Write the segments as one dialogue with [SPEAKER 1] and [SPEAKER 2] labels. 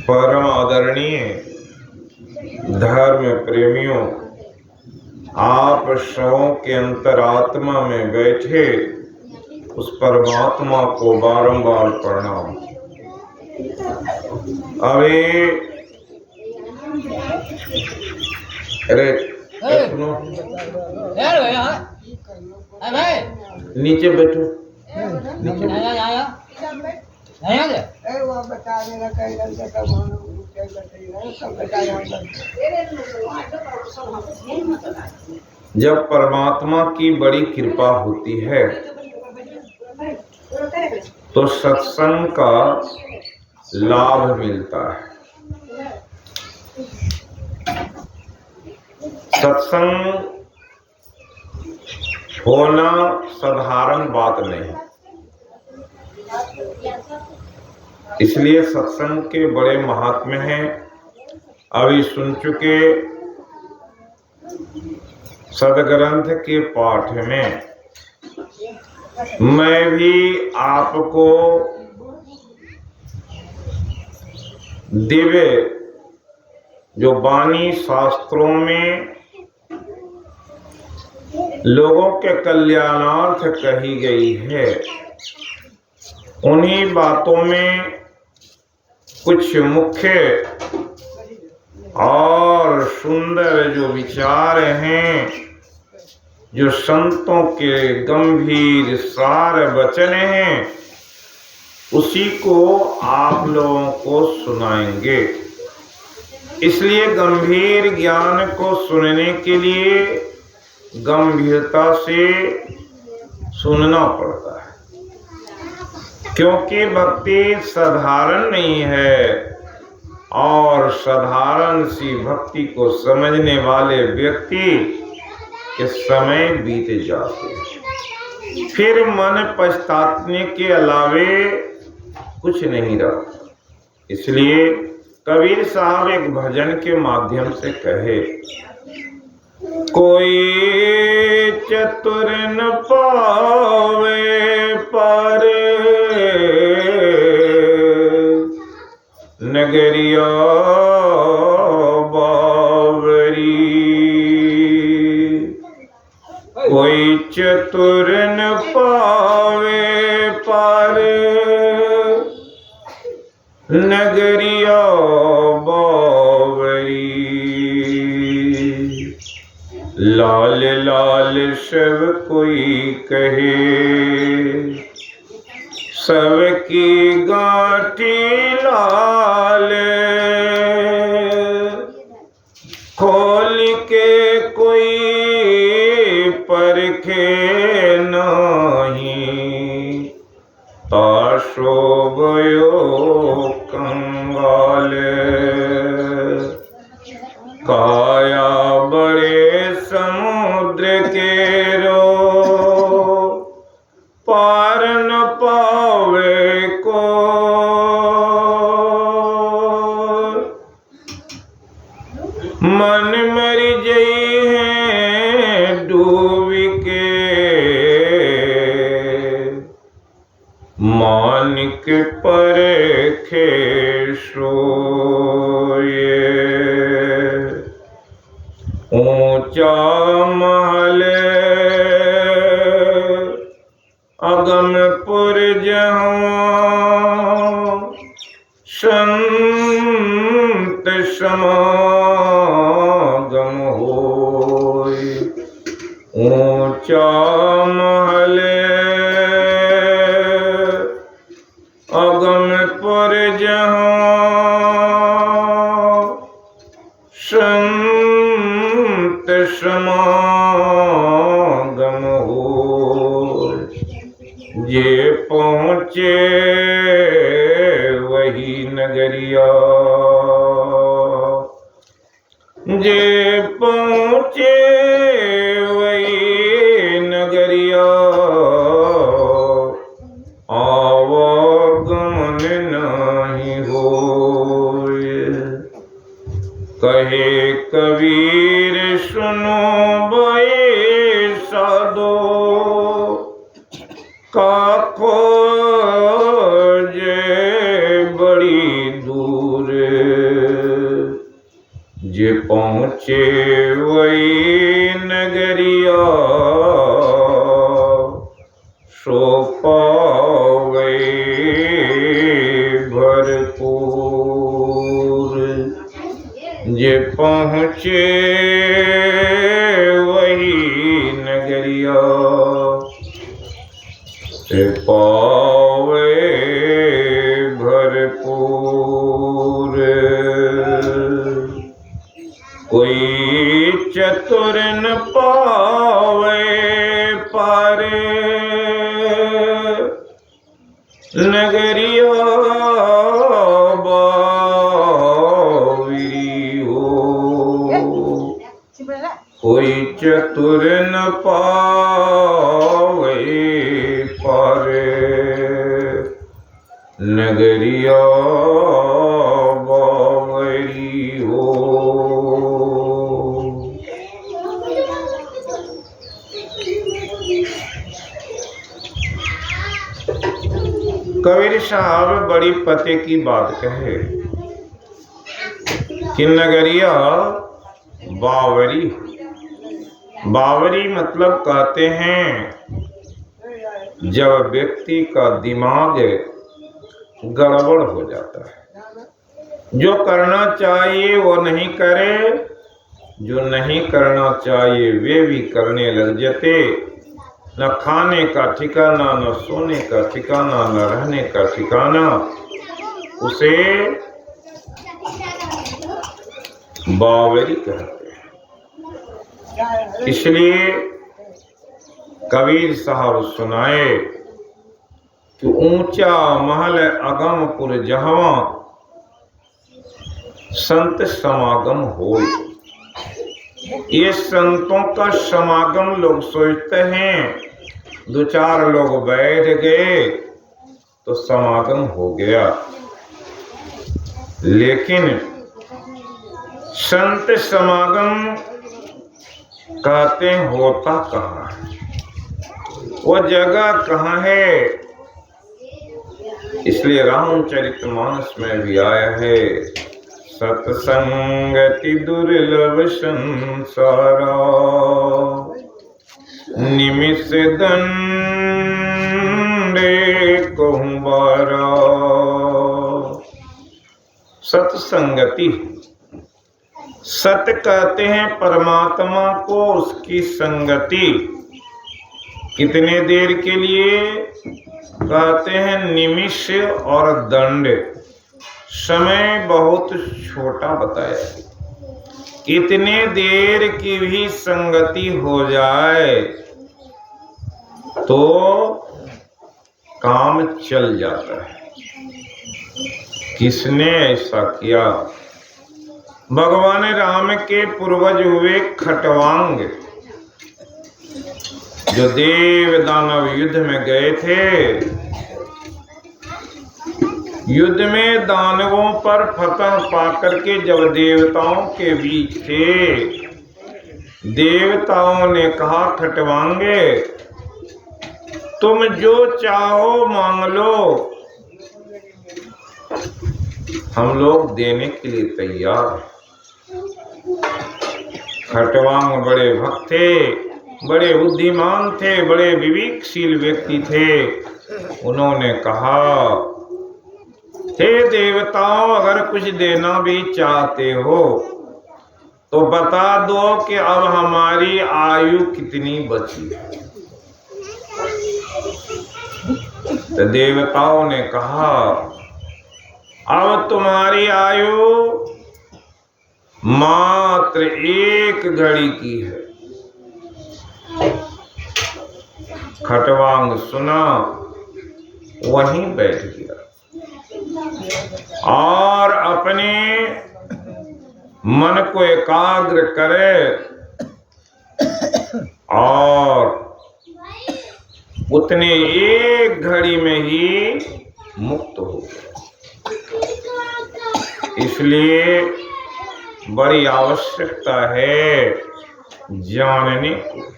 [SPEAKER 1] परम आदरणीय धर्म प्रेमियों, आप सबों के अंतरात्मा में बैठे उस परमात्मा को बारंबार प्रणाम। अरे सुनो, नीचे बैठो, जब परमात्मा की बड़ी कृपा होती है तो सत्संग का लाभ मिलता है। सत्संग होना साधारण बात नहीं, इसलिए सत्संग के बड़े महात्म्य हैं। अभी सुन चुके सदग्रंथ के पाठ में मैं भी आपको दिव्य जो वाणी शास्त्रों में लोगों के कल्याणार्थ कही गई है, उन्हीं बातों में कुछ मुख्य और सुंदर जो विचार हैं, जो संतों के गंभीर सार वचन हैं, उसी को आप लोगों को सुनाएंगे। इसलिए गंभीर ज्ञान को सुनने के लिए गंभीरता से सुनना पड़ता है, क्योंकि भक्ति साधारण नहीं है और साधारण सी भक्ति को समझने वाले व्यक्ति के समय बीत जाते हैं, फिर मन पछताने के अलावे कुछ नहीं रहता। इसलिए कबीर साहब एक भजन के माध्यम से कहे, कोई चतुर न पावे पर नगरिया बावरी, कोई चतुर न पावे पर नगरिया बावरी, लाल लाल सब कोई कहे, सबकी गांठी लाल, खोल के कोई परखे नहीं, ताशो भयो कंगाल, काया बड़े समुद्र के रो, पार न पावे को, मन मर जई है डूब के, मानिक पर खे सोए, ऊंचा महल अगमपुर जहाँ, संत समागम होय, ऊंचा महल अगमपुर जहाँ, संत समागम होय, ये पहुँचे वही नगरिया, जे पहुँचे वही नगरिया, आवागमन नहीं होय, कहे कबीर सुनो बे साधो, का खोजे बड़ी दूर, जे पहुँचे वही नगरिया सो पावे भरपूर। जे पहुँचे वही नगरिया से पावे भरपूर। कोई चतुर न पावे पारे नगरिया बावरी हो। कोई चतुर न पावे पारे नगरिया बावरी हो। कबीर साहब बड़ी पते की बात कहे कि नगरिया बावरी। बावरी मतलब कहते हैं जब व्यक्ति का दिमाग गड़बड़ हो जाता है, जो करना चाहिए वो नहीं करे, जो नहीं करना चाहिए वे भी करने लग जाते। न खाने का ठिकाना, न सोने का ठिकाना, न रहने का ठिकाना, उसे बावरी कहते हैं। इसलिए कबीर साहब सुनाए कि ऊंचा महल अगमपुर जहां संत समागम हो। ये संतों का समागम लोग सोचते हैं दो चार लोग बैठ गए तो समागम हो गया, लेकिन संत समागम कहते होता कहाँ है, वो जगह कहाँ है। इसलिए रामचरितमानस में भी आया है, सत्संगति दुर्लभ संसारा, निमिष दंडे कहूँ बारा। सत्संगति, सत कहते हैं परमात्मा को, उसकी संगति कितने देर के लिए कहते हैं, निमिष और दंड, समय बहुत छोटा बताया। कितने देर की भी संगति हो जाए तो काम चल जाता है। किसने ऐसा किया? भगवान राम के पूर्वज हुए खटवांग, जो देव दानव युद्ध में गए थे। युद्ध में दानवों पर फतह पाकर के जब देवताओं के बीच थे, देवताओं ने कहा खटवांगे तुम जो चाहो मांग लो, हम लोग देने के लिए तैयार हैं। खटवांग बड़े भक्त थे, बड़े बुद्धिमान थे, बड़े विवेकशील व्यक्ति थे। उन्होंने कहा हे देवताओं, अगर कुछ देना भी चाहते हो तो बता दो कि अब हमारी आयु कितनी बची है। तो देवताओं ने कहा अब तुम्हारी आयु मात्र 1 घड़ी की है। खटवांग सुना, वहीं बैठ गया और अपने मन को एकाग्र करे और उतने 1 घड़ी में ही मुक्त हो गया। इसलिए बड़ी आवश्यकता है जानने को।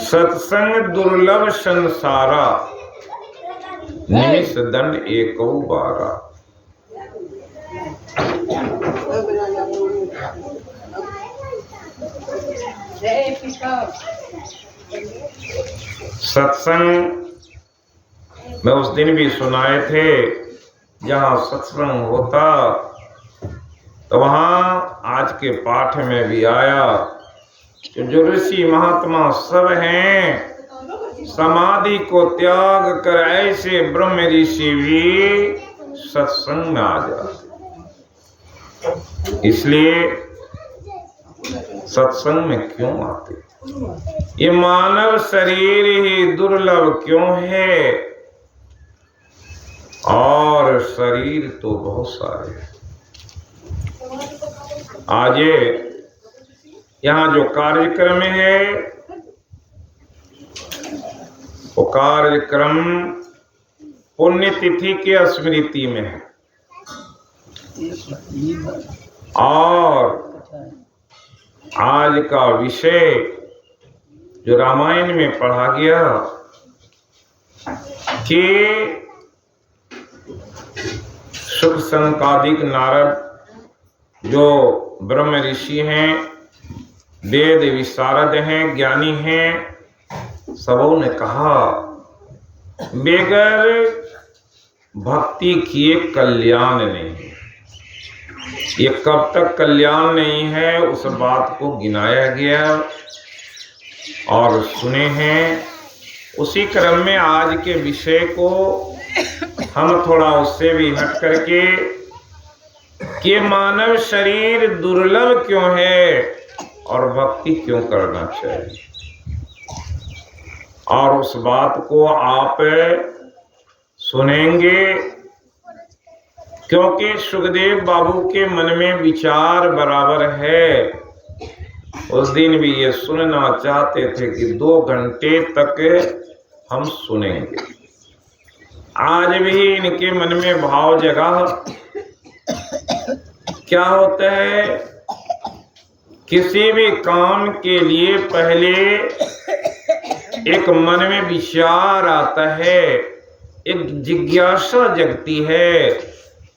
[SPEAKER 1] सत्संग दुर्लभ संसारा, निमिष दंड एको बारा। सत्संग में उस दिन भी सुनाए थे, जहाँ सत्संग होता तो वहाँ आज के पाठ में भी आया कि जो ऋषि महात्मा सब हैं, समाधि को त्याग कर ऐसे ब्रह्म ऋषि भी सत्संग में आ जाते। इसलिए सत्संग में क्यों आते? ये मानव शरीर ही दुर्लभ क्यों है? और शरीर तो बहुत सारे हैं। आज यहाँ जो कार्यक्रम है वो कार्यक्रम पुण्यतिथि के स्मृति में है, और आज का विषय जो रामायण में पढ़ा गया कि सुख संकादिक नारद जो ब्रह्म ऋषि हैं, वेद विशारद हैं, ज्ञानी हैं, सबों ने कहा बेगर भक्ति किए कल्याण नहीं। ये कब तक कल्याण नहीं है उस बात को गिनाया गया और सुने हैं। उसी क्रम में आज के विषय को हम थोड़ा उससे भी हट करके कि मानव शरीर दुर्लभ क्यों है और भक्ति क्यों करना चाहिए, और उस बात को आप सुनेंगे, क्योंकि सुखदेव बाबू के मन में विचार बराबर है। उस दिन भी ये सुनना चाहते थे कि 2 घंटे तक हम सुनेंगे। आज भी इनके मन में भाव जगा। क्या होता है, किसी भी काम के लिए पहले एक मन में विचार आता है, एक जिज्ञासा जगती है,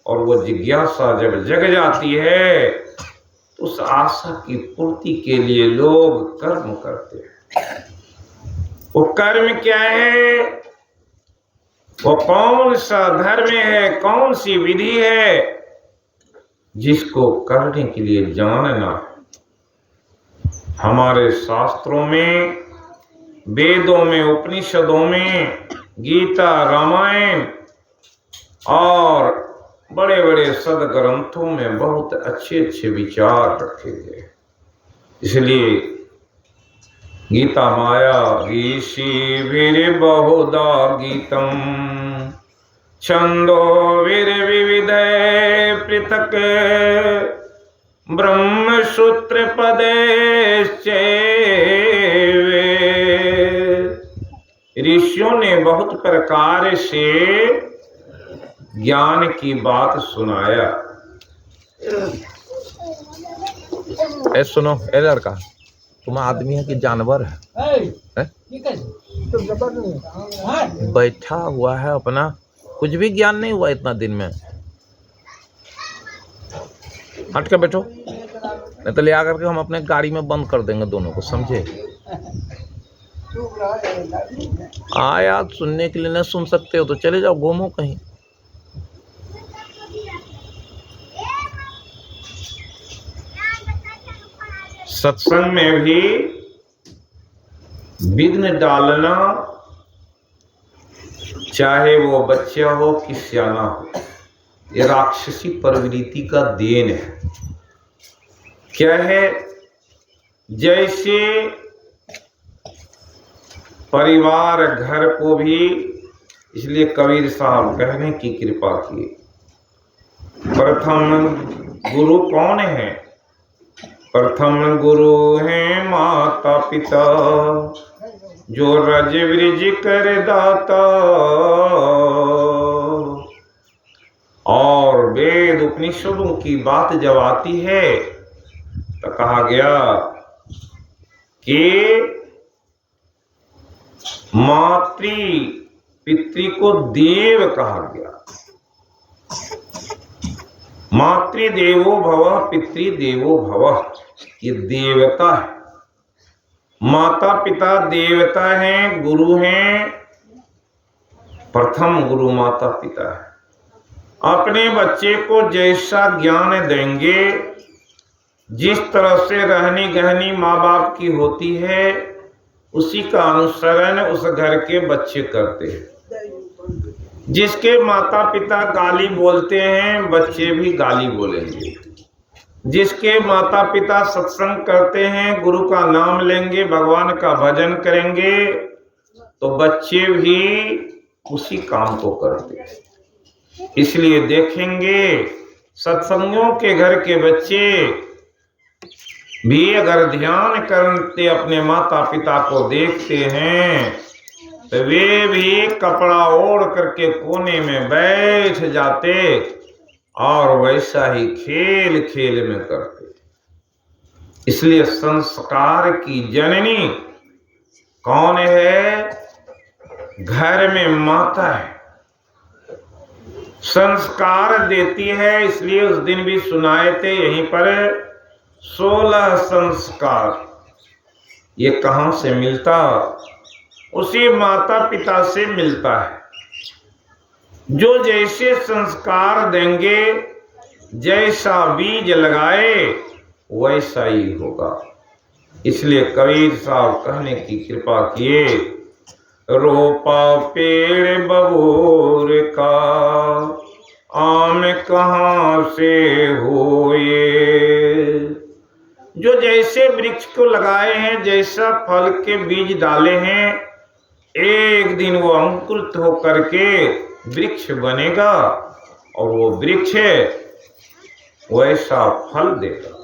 [SPEAKER 1] और वो जिज्ञासा जब जग जाती है तो उस आशा की पूर्ति के लिए लोग कर्म करते हैं। वो कर्म क्या है? वो कौन सा धर्म है, कौन सी विधि है जिसको करने के लिए जानना है। हमारे शास्त्रों में, वेदों में, उपनिषदों में, गीता, रामायण और बड़े बड़े सदग्रंथों में बहुत अच्छे अच्छे विचार रखे गए। इसलिए गीता माया ऋषि वीर बहुधा गीतम छंदो वीर विविध पृथक ब्रह्म सूत्र पदे ऋषियों ने बहुत प्रकार से ज्ञान की बात सुनाया। ए सुनो, ए लड़का, तुम आदमी है कि जानवर है? बैठा हुआ है अपना, कुछ भी ज्ञान नहीं हुआ इतना दिन में। हट के बैठो, नहीं तो ले आकर के हम अपने गाड़ी में बंद कर देंगे दोनों को, समझे? आया सुनने के लिए नहीं सुन सकते हो तो चले जाओ, घूमो कहीं। सत्संग में भी विघ्न डालना, चाहे वो बच्चा हो कि सियाना हो, ये राक्षसी प्रवृत्ति का देन है। क्या है? जैसे परिवार घर को भी, इसलिए कबीर साहब कहने की कृपा की, प्रथम गुरु कौन है? प्रथम गुरु हैं माता पिता, जो रज वृज कर दाता। और वेद उपनिषदों की बात जब आती है तो कहा गया कि मातृ पितृ को देव कहा गया। मातृदेवो भव पितृदेवो भव, ये देवता है। माता पिता देवता हैं, गुरु हैं, प्रथम गुरु माता पिता है। अपने बच्चे को जैसा ज्ञान देंगे, जिस तरह से रहनी गहनी माँ बाप की होती है, उसी का अनुसरण उस घर के बच्चे करते हैं। जिसके माता पिता गाली बोलते हैं, बच्चे भी गाली बोलेंगे। जिसके माता पिता सत्संग करते हैं, गुरु का नाम लेंगे, भगवान का भजन करेंगे, तो बच्चे भी उसी काम को करते हैं। इसलिए देखेंगे सत्संगों के घर के बच्चे भी अगर ध्यान करते अपने माता पिता को देखते हैं, तो वे भी कपड़ा ओढ़ करके कोने में बैठ जाते और वैसा ही खेल खेल में करते। इसलिए संस्कार की जननी कौन है? घर में माता है, संस्कार देती है। इसलिए उस दिन भी सुनाए थे यहीं पर 16 संस्कार। ये कहां से मिलता? उसी माता पिता से मिलता है। जो जैसे संस्कार देंगे, जैसा बीज लगाए वैसा ही होगा। इसलिए कबीर साहब कहने की कृपा किए, रोपा पेड़ बबूर का, आम कहाँ से होए। जो जैसे वृक्ष को लगाए हैं, जैसा फल के बीज डाले हैं, एक दिन वो अंकुरित होकर के वृक्ष बनेगा और वो वृक्ष वैसा फल देगा।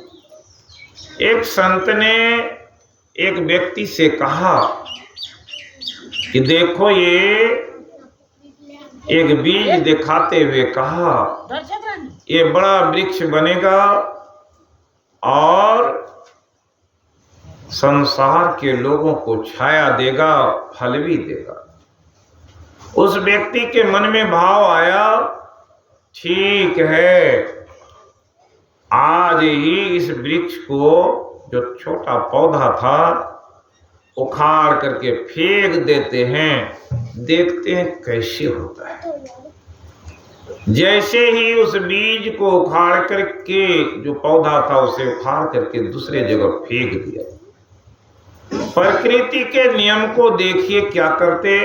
[SPEAKER 1] एक संत ने एक व्यक्ति से कहा कि देखो, ये एक बीज दिखाते हुए कहा, ये बड़ा वृक्ष बनेगा और संसार के लोगों को छाया देगा, फल भी देगा। उस व्यक्ति के मन में भाव आया, ठीक है, आज ही इस वृक्ष को, जो छोटा पौधा था, उखाड़ करके फेंक देते हैं, देखते हैं कैसे होता है। जैसे ही उस बीज को उखाड़ करके, जो पौधा था उसे उखाड़ करके दूसरे जगह फेंक दिया। प्रकृति के नियम को देखिए क्या करते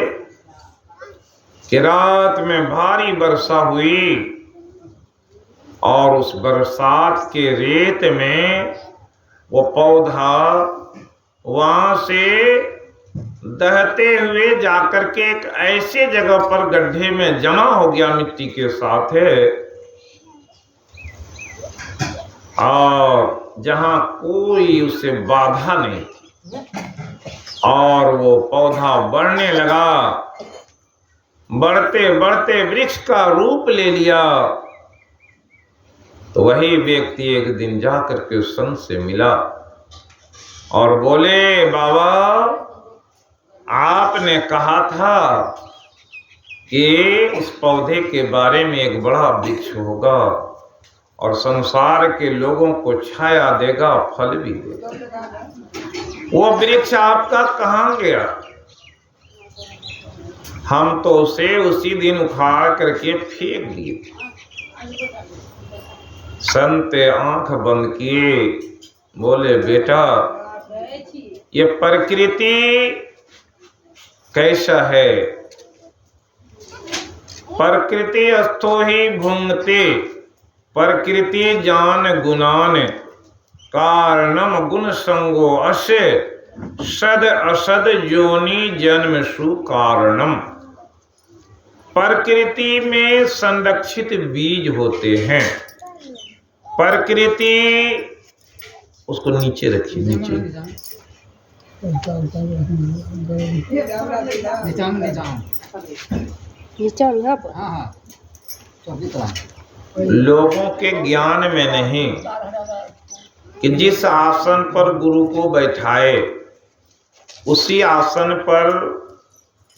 [SPEAKER 1] कि रात में भारी वर्षा हुई और उस बरसात के रेत में वो पौधा वहां से दहते हुए जाकर के एक ऐसे जगह पर गड्ढे में जमा हो गया मिट्टी के साथ है, और जहां कोई उसे बाधा नहीं, और वो पौधा बढ़ने लगा, बढ़ते बढ़ते वृक्ष का रूप ले लिया। तो वही व्यक्ति एक दिन जाकर के उस संत से मिला और बोले, बाबा, आपने कहा था कि इस पौधे के बारे में एक बड़ा वृक्ष होगा और संसार के लोगों को छाया देगा, फल भी देगा। वो वृक्ष आपका कहाँ गया? हम तो उसे उसी दिन उखाड़ करके फेंक दिए। संत आंख बंद किए, बोले, बेटा, ये प्रकृति कैसा है? प्रकृति अस्थो ही भुंगते, प्रकृति जान गुणान, कारणम गुण संगो अस्य, सद असद योनि जन्म सु कारणम। प्रकृति में संरक्षित बीज होते हैं। प्रकृति, उसको नीचे रखिए, नीचे लोगों के ज्ञान में नहीं कि जिस आसन पर गुरु को बैठाए उसी आसन पर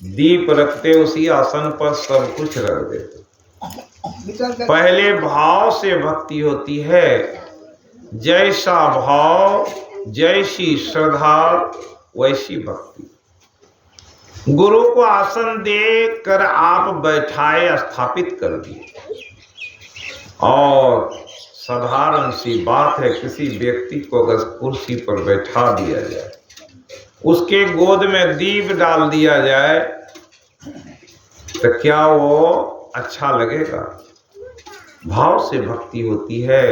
[SPEAKER 1] दीप रखते, उसी आसन पर सब कुछ रख देते। पहले भाव से भक्ति होती है। जैसा भाव, जैसी श्रद्धा, वैसी भक्ति। गुरु को आसन दे कर आप बैठाए, स्थापित कर दिए, और साधारण सी बात है, किसी व्यक्ति को अगर कुर्सी पर बैठा दिया जाए, उसके गोद में दीप डाल दिया जाए, तो क्या वो अच्छा लगेगा? भाव से भक्ति होती है।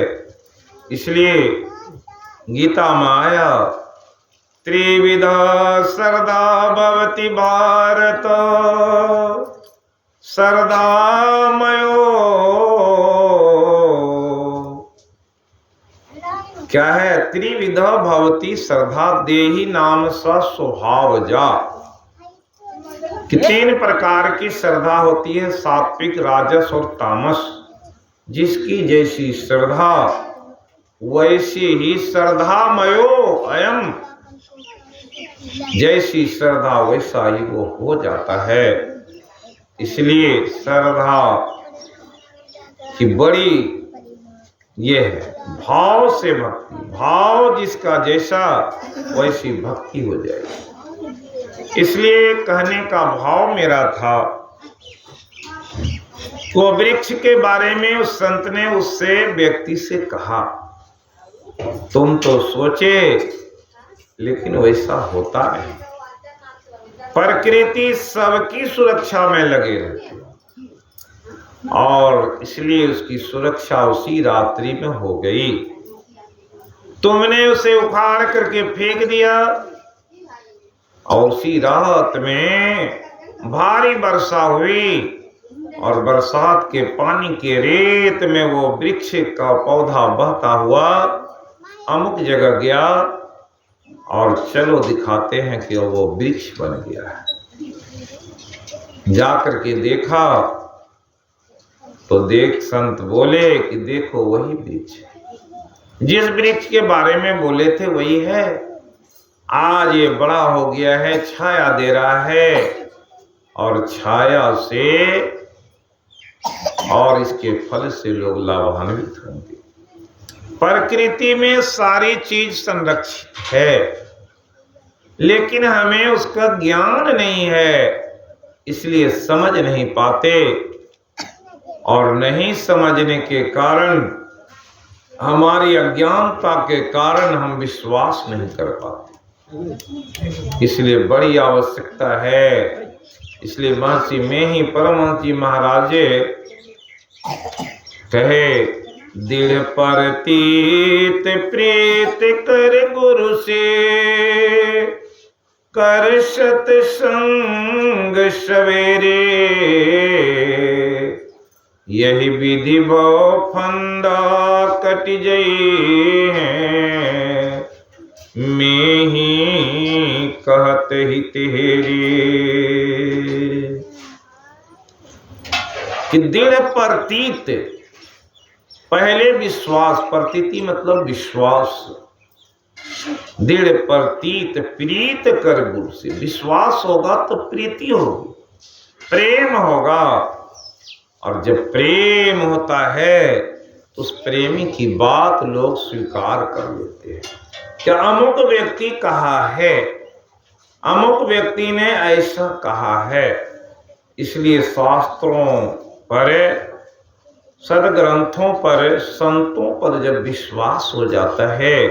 [SPEAKER 1] इसलिए गीता में आया, त्रिविधा सरदा भवति भारत, सरदामयो। क्या है? त्रिविधा भवति श्रद्धा देहि नाम स्वभाव जा। कि 3 प्रकार की श्रद्धा होती है, सात्विक, राजस और तामस। जिसकी जैसी श्रद्धा वैसी ही श्रद्धामयो अयम। जैसी श्रद्धा वैसा ही वो हो जाता है। इसलिए श्रद्धा की बड़ी ये है, भाव से भक्ति। भाव जिसका जैसा वैसी भक्ति हो जाएगी। इसलिए कहने का भाव मेरा था, वो वृक्ष के बारे में उस संत ने उससे व्यक्ति से कहा, तुम तो सोचे लेकिन वैसा होता नहीं। प्रकृति सबकी सुरक्षा में लगे रहती, और इसलिए उसकी सुरक्षा उसी रात्रि में हो गई। तुमने उसे उखाड़ करके फेंक दिया, और उसी रात में भारी वर्षा हुई, और बरसात के पानी के रेत में वो वृक्ष का पौधा बहता हुआ अमुक जगह गया, और चलो दिखाते हैं कि वो वृक्ष बन गया है। जाकर के देखा तो संत बोले कि देखो वही वृक्ष, जिस वृक्ष के बारे में बोले थे वही है। आज ये बड़ा हो गया है, छाया दे रहा है, और छाया से और इसके फल से लोग लाभान्वित होंगे। प्रकृति में सारी चीज संरक्षित है, लेकिन हमें उसका ज्ञान नहीं है, इसलिए समझ नहीं पाते, और नहीं समझने के कारण, हमारी अज्ञानता के कारण हम विश्वास नहीं कर पाते। इसलिए बड़ी आवश्यकता है। इसलिए महर्षि में ही परमहंस जी महाराज कहे, दृढ़ परतीत प्रीत कर गुरु से, कर सत्संग सवेरे, यही विधि भव फंदा कट जई है, मैं ही कहत ही तेरी। कि दृढ़ प्रतीत, पहले विश्वास, प्रतीति मतलब विश्वास। दृढ़ प्रतीत प्रीत कर गुरु से, विश्वास होगा तो प्रीति होगी, प्रेम होगा, और जब प्रेम होता है तो उस प्रेमी की बात लोग स्वीकार कर लेते हैं। क्या अमुक व्यक्ति कहा है, अमुक व्यक्ति ने ऐसा कहा है। इसलिए शास्त्रों पर, सदग्रंथों पर, संतों पर जब विश्वास हो जाता है,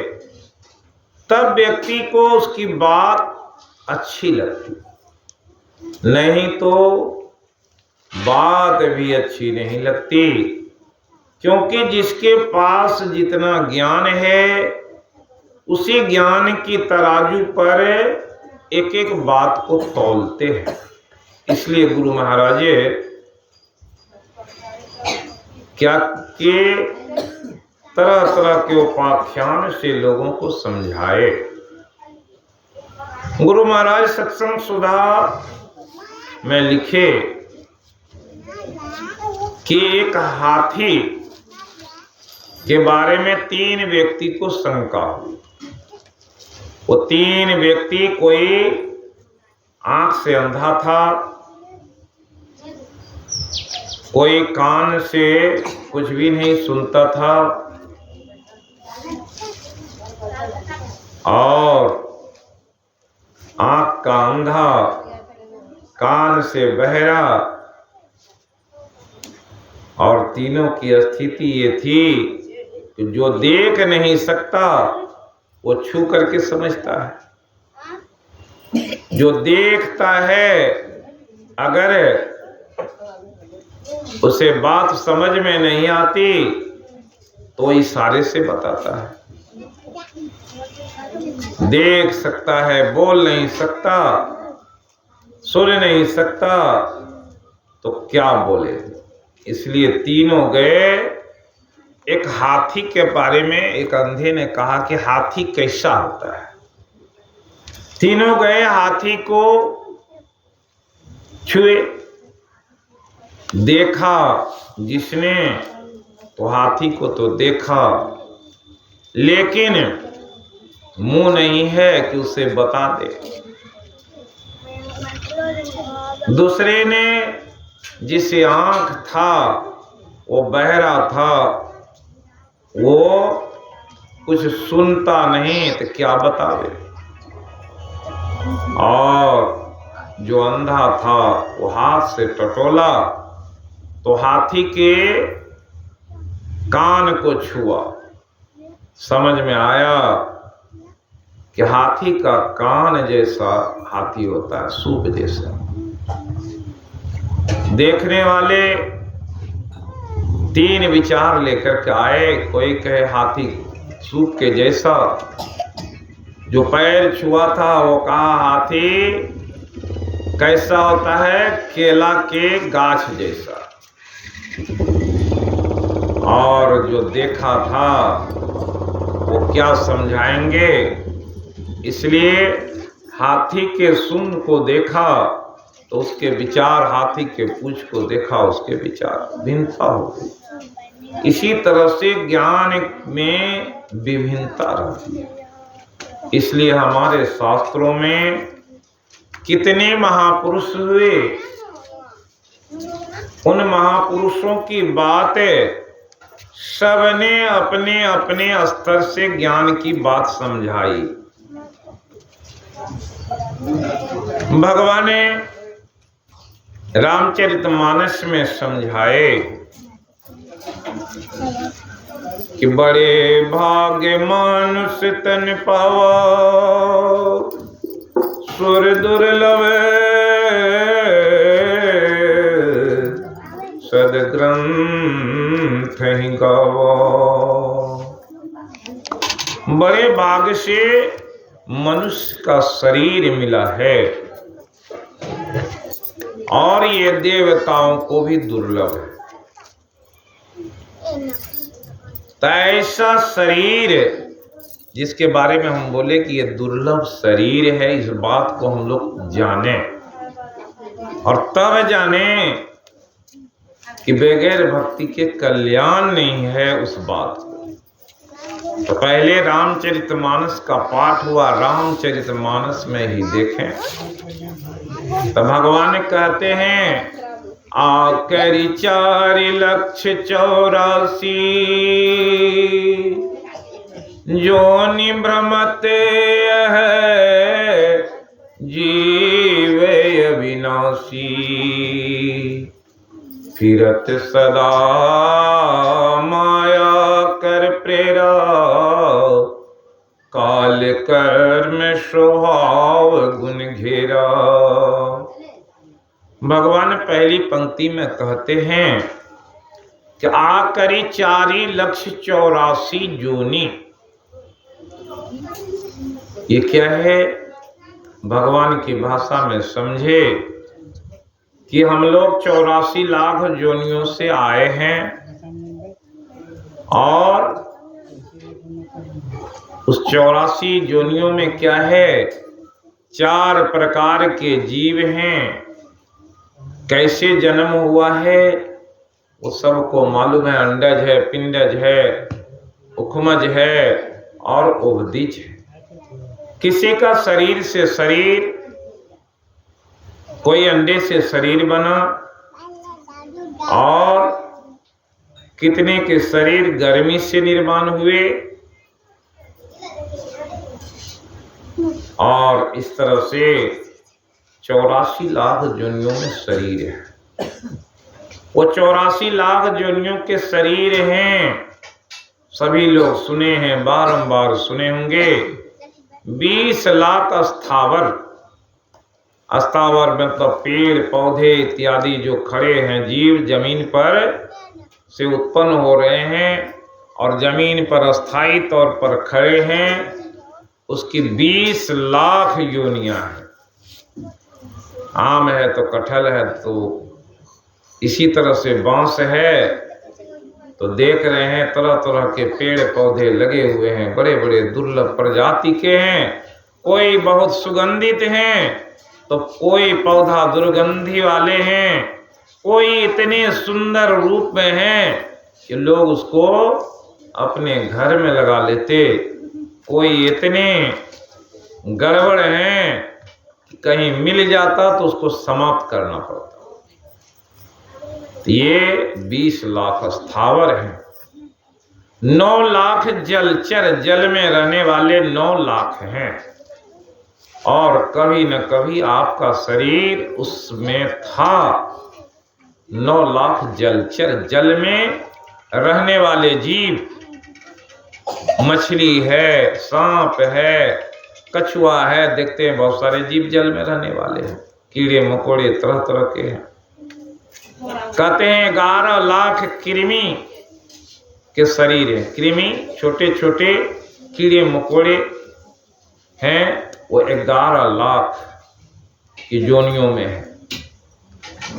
[SPEAKER 1] तब व्यक्ति को उसकी बात अच्छी लगती, नहीं तो बात भी अच्छी नहीं लगती। क्योंकि जिसके पास जितना ज्ञान है, उसी ज्ञान की तराजू पर एक एक बात को तौलते हैं। इसलिए गुरु महाराज क्या के तरह तरह के उपाख्यान से लोगों को समझाए। गुरु महाराज सत्संग सुधा में लिखे कि एक हाथी के बारे में 3 व्यक्ति को शंका हुई। वो 3 व्यक्ति, कोई आंख से अंधा था, कोई कान से कुछ भी नहीं सुनता था और आंख का अंधा, कान से बहरा, और तीनों की स्थिति ये थी कि जो देख नहीं सकता वो छू करके समझता है, जो देखता है अगर उसे बात समझ में नहीं आती तो इशारे से बताता है। देख सकता है, बोल नहीं सकता, सुन नहीं सकता तो क्या बोले। इसलिए तीनों गए। एक हाथी के बारे में एक अंधे ने कहा कि हाथी कैसा होता है। तीनों गए, हाथी को छुए, देखा जिसने तो हाथी को तो देखा, लेकिन मुंह नहीं है कि उसे बता दे। दूसरे ने, जिसे आंख था वो बहरा था, वो कुछ सुनता नहीं तो क्या बतावे। और जो अंधा था वो हाथ से टटोला तो हाथी के कान को छुआ। समझ में आया कि हाथी का कान जैसा हाथी होता है, सूप जैसा। देखने वाले तीन विचार लेकर के आए। कोई कहे हाथी सूप के जैसा, जो पैर छुआ था वो कहा हाथी कैसा होता है, केला के गाछ जैसा। और जो देखा था वो क्या समझाएंगे, इसलिए हाथी के सूंड को देखा तो उसके विचार, हाथी के पूंछ को देखा उसके विचार, भिन्नता हो गई। इसी तरह से ज्ञान में विभिन्नता रहती है। इसलिए हमारे शास्त्रों में कितने महापुरुष हुए, उन महापुरुषों की बातें सबने अपने अपने स्तर से ज्ञान की बात समझाई। भगवान ने रामचरितमानस में समझाए कि बड़े भाग्य मानुष तन पावा, सुर दुर्लभ सदग्रंथ ही गावा। बड़े भाग्य से मनुष्य का शरीर मिला है और ये देवताओं को भी दुर्लभ है। तो ऐसा शरीर जिसके बारे में हम बोले कि ये दुर्लभ शरीर है, इस बात को हम लोग जाने और तब जाने कि बगैर भक्ति के कल्याण नहीं है उस बात को। तो पहले रामचरितमानस का पाठ हुआ, रामचरितमानस में ही देखें तो भगवान कहते हैं आकरि 4,84,000 योनि भ्रमते है जीव अविनाशी, फिरत सदा माया कर प्रेरा, काल कर्म स्वभाव गुण घेरा। भगवान पहली पंक्ति में कहते हैं कि आकरि 4,84,000 योनि। ये क्या है? भगवान की भाषा में समझे कि हम लोग 84 लाख योनियों से आए हैं और उस 84 योनियों में क्या है, 4 प्रकार के जीव हैं। कैसे जन्म हुआ है वो सबको मालूम है। अंडज है, पिंडज है, उखमज है और उभदिज है। किसी का शरीर से शरीर, कोई अंडे से शरीर बना, और कितने के शरीर गर्मी से निर्माण हुए, और इस तरह से 84 लाख योनियों में शरीर है। वो 84 लाख योनियों के शरीर हैं, सभी लोग सुने हैं, बारंबार सुने होंगे। 20 लाख स्थावर, स्थावर मतलब पेड़ पौधे इत्यादि जो खड़े हैं जीव जमीन पर से उत्पन्न हो रहे हैं और जमीन पर अस्थायी तौर पर खड़े हैं, उसकी 20 लाख योनियां हैं। आम है तो कटहल है, तो इसी तरह से बांस है, तो देख रहे हैं तरह तरह के पेड़ पौधे लगे हुए हैं, बड़े बड़े दुर्लभ प्रजाति के हैं। कोई बहुत सुगंधित हैं तो कोई पौधा दुर्गंधी वाले हैं, कोई इतने सुंदर रूप में हैं कि लोग उसको अपने घर में लगा लेते, कोई इतने गड़बड़ हैं कि कहीं मिल जाता तो उसको समाप्त करना पड़ता। ये 20 लाख स्थावर हैं। 9 लाख जलचर, जल में रहने वाले 9 लाख हैं, और कभी न कभी आपका शरीर उसमें था। 9 लाख जलचर, जल में रहने वाले जीव, मछली है, सांप है, कछुआ है, देखते हैं बहुत सारे जीव जल में रहने वाले हैं, कीड़े मकोड़े तरह तरह के हैं। कहते हैं 11 लाख कृमि के शरीर है। कृमि छोटे छोटे कीड़े मकोड़े हैं, वो 11 लाख की जोनियों में है,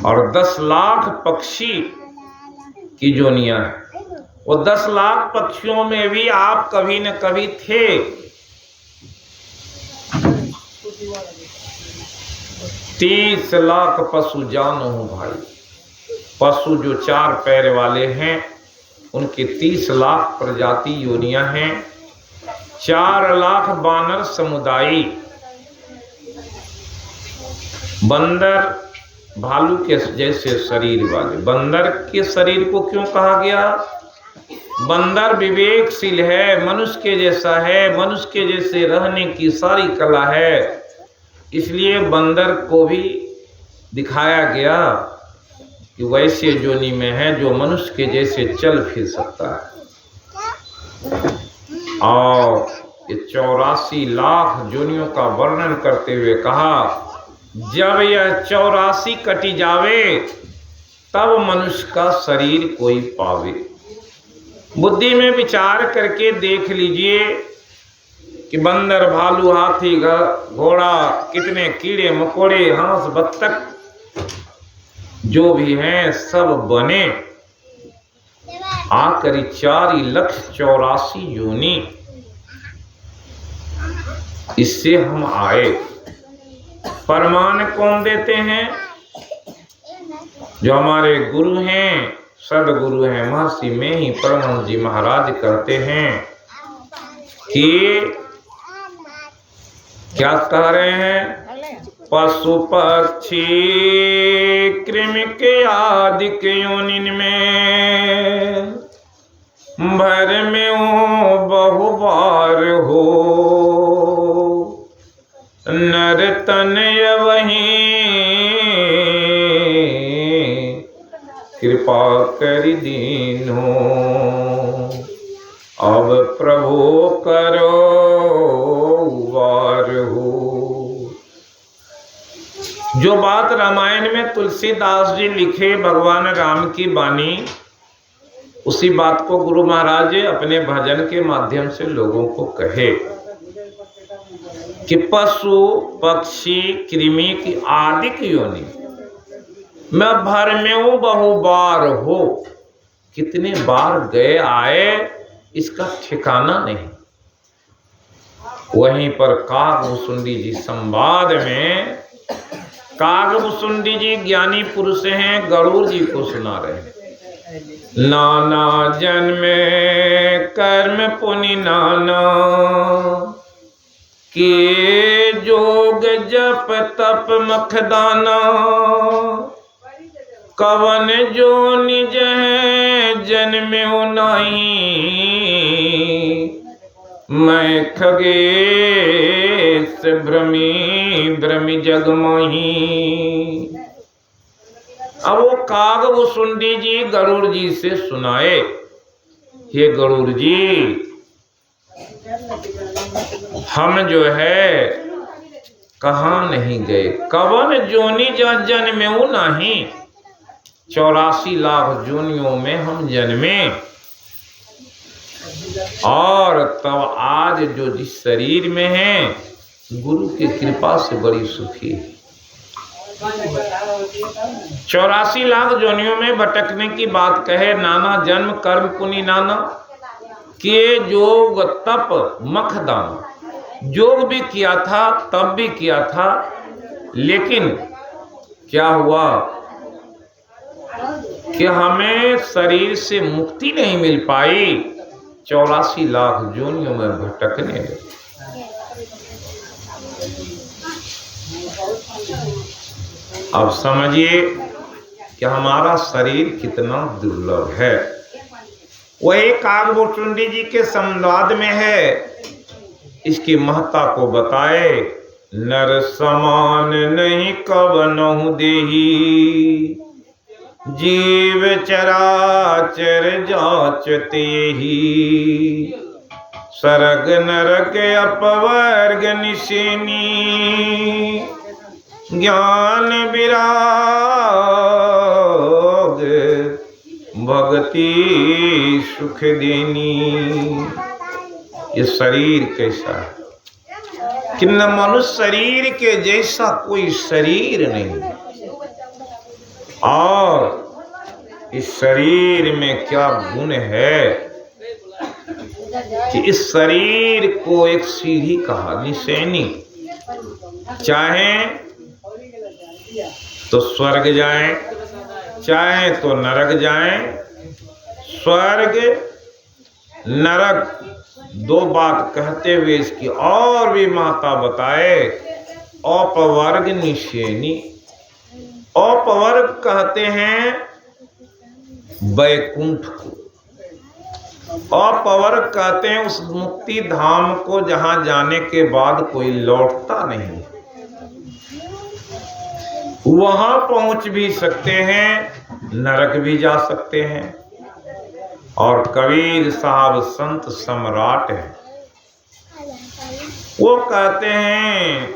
[SPEAKER 1] और 10 लाख पक्षी की जोनियां हैं। वो 10 लाख पक्षियों में भी आप कभी न कभी थे। 30 लाख पशु जानो हूं भाई, पशु जो 4 पैर वाले हैं उनकी 30 लाख प्रजाति योनियां हैं। 4 लाख बानर समुदायी, बंदर भालू के जैसे शरीर वाले। बंदर के शरीर को क्यों कहा गया? बंदर विवेकशील है, मनुष्य के जैसा है, मनुष्य के जैसे रहने की सारी कला है, इसलिए बंदर को भी दिखाया गया कि वैसे जोनी में है जो मनुष्य के जैसे चल फिर सकता है। और ये 84 लाख जोनियों का वर्णन करते हुए कहा, जब यह 84 कटी जावे तब मनुष्य का शरीर कोई पावे। बुद्धि में विचार करके देख लीजिए कि बंदर, भालू, हाथी, घोड़ा, कितने कीड़े मकोड़े, हंस, बत्तख जो भी हैं सब बने आकर 4,84,00,000 योनि, इससे हम आए। प्रमाण कौन देते हैं? जो हमारे गुरु हैं, सदगुरु हैं, महर्षि में ही परमहंस जी महाराज कहते हैं कि क्या कह रहे हैं? पशु पक्षी कृमि के आदिक योनिन में भर में वो बहुबार हो, नर तन वहीं कृपा करि दीन्हो, अब प्रभु करो वार हो। जो बात रामायण में तुलसीदास जी लिखे भगवान राम की वाणी, उसी बात को गुरु महाराज अपने भजन के माध्यम से लोगों को कहे कि पशु पक्षी कृमि की आदिक योनि मैं भर में हूं बहुबार हो। कितने बार गए आए इसका ठिकाना नहीं। वहीं पर कागभूषुंडी जी संवाद में, कागभूषुंडी जी ज्ञानी पुरुष हैं, गरुड़ जी को सुना रहे हैं। नाना जन्मे कर्म पुनि नाना, के जोग जप तप मखदाना, कवन जो निज है जन्म्यो नहीं, मैं खगेश भ्रमी भ्रमि जग मोही। अब वो काग भुसुंडी जी गरुड़ जी से सुनाए, हे गरुड़ जी, हम जो है कहाँ नहीं गए। कवन जोनी जन्मेऊ नहीं, 84 लाख जोनियों में हम जन्मे, और तब आज जो जिस शरीर में है गुरु की कृपा से बड़ी सुखी। 84 लाख जोनियों में भटकने की बात कहे, नाना जन्म कर्म पुनि नाना, के जोग तप मख दान। योग भी किया था, तप भी किया था, लेकिन क्या हुआ कि हमें शरीर से मुक्ति नहीं मिल पाई, 84 लाख जोनियों में भटकने लगे। अब समझिए कि हमारा शरीर कितना दुर्लभ है। वही कागभुसुंडी जी के संवाद में है, इसकी महत्ता को बताए। नर समान नहीं कवनहु देही, जीव चराचर जाचते ही। सरग नरक अपवर्ग निशेनी, ज्ञान विराग भक्ति सुख देनी। ये शरीर कैसा है कि न मनुष्य शरीर के जैसा कोई शरीर नहीं, और इस शरीर में क्या गुण है कि इस शरीर को एक सीढ़ी कहा, निशैनी। चाहे तो स्वर्ग जाएं, चाहे तो नरक जाएं। स्वर्ग नरक दो बात कहते हुए इसकी और भी महत्ता बताए। अपवर्ग निशेनी, अपवर्ग कहते हैं वैकुंठ को, अपवर्ग कहते हैं उस मुक्ति धाम को जहां जाने के बाद कोई लौटता नहीं। वहां पहुंच भी सकते हैं, नरक भी जा सकते हैं। और कबीर साहब संत सम्राट है, वो कहते हैं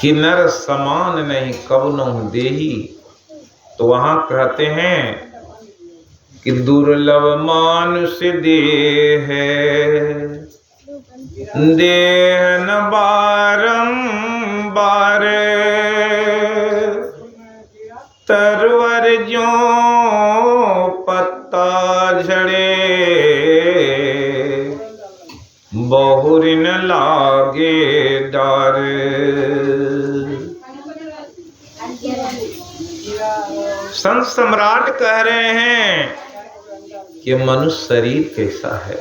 [SPEAKER 1] कि नर समान नहीं कवनहु देही। तो वहां कहते हैं कि दुर्लभ मानुष देह है, देह न बारंबार, तरवर ज्यों पत्ता झड़े, बहुर न लागे डार। संत सम्राट कह रहे हैं कि मनुष्य शरीर कैसा है।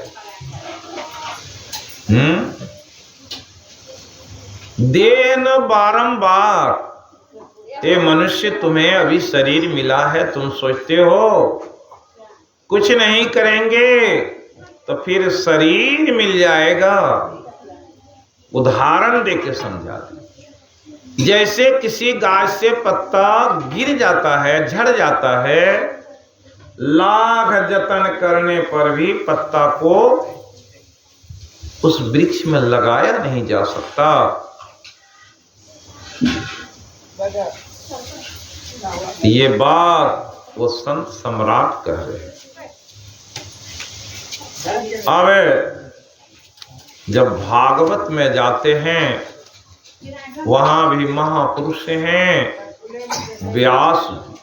[SPEAKER 1] देह न बारंबार, ये मनुष्य तुम्हें अभी शरीर मिला है, तुम सोचते हो कुछ नहीं करेंगे तो फिर शरीर मिल जाएगा। उदाहरण देके समझा दे। जैसे किसी गाछ से पत्ता गिर जाता है, झड़ जाता है, लाख जतन करने पर भी पत्ता को उस वृक्ष में लगाया नहीं जा सकता। ये बात वो संत सम्राट कह रहे हैं। अब जब भागवत में जाते हैं वहां भी महापुरुष हैं, व्यास जी,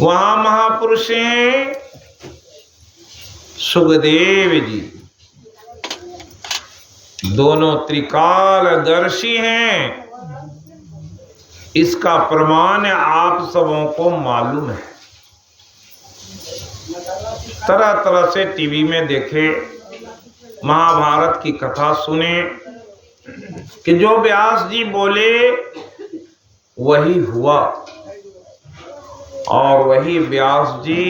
[SPEAKER 1] वहां महापुरुष हैं सुखदेव जी, दोनों त्रिकालदर्शी हैं। इसका प्रमाण आप सबों को मालूम है। तरह तरह से टीवी में देखे, महाभारत की कथा सुने कि जो व्यास जी बोले वही हुआ। और वही व्यास जी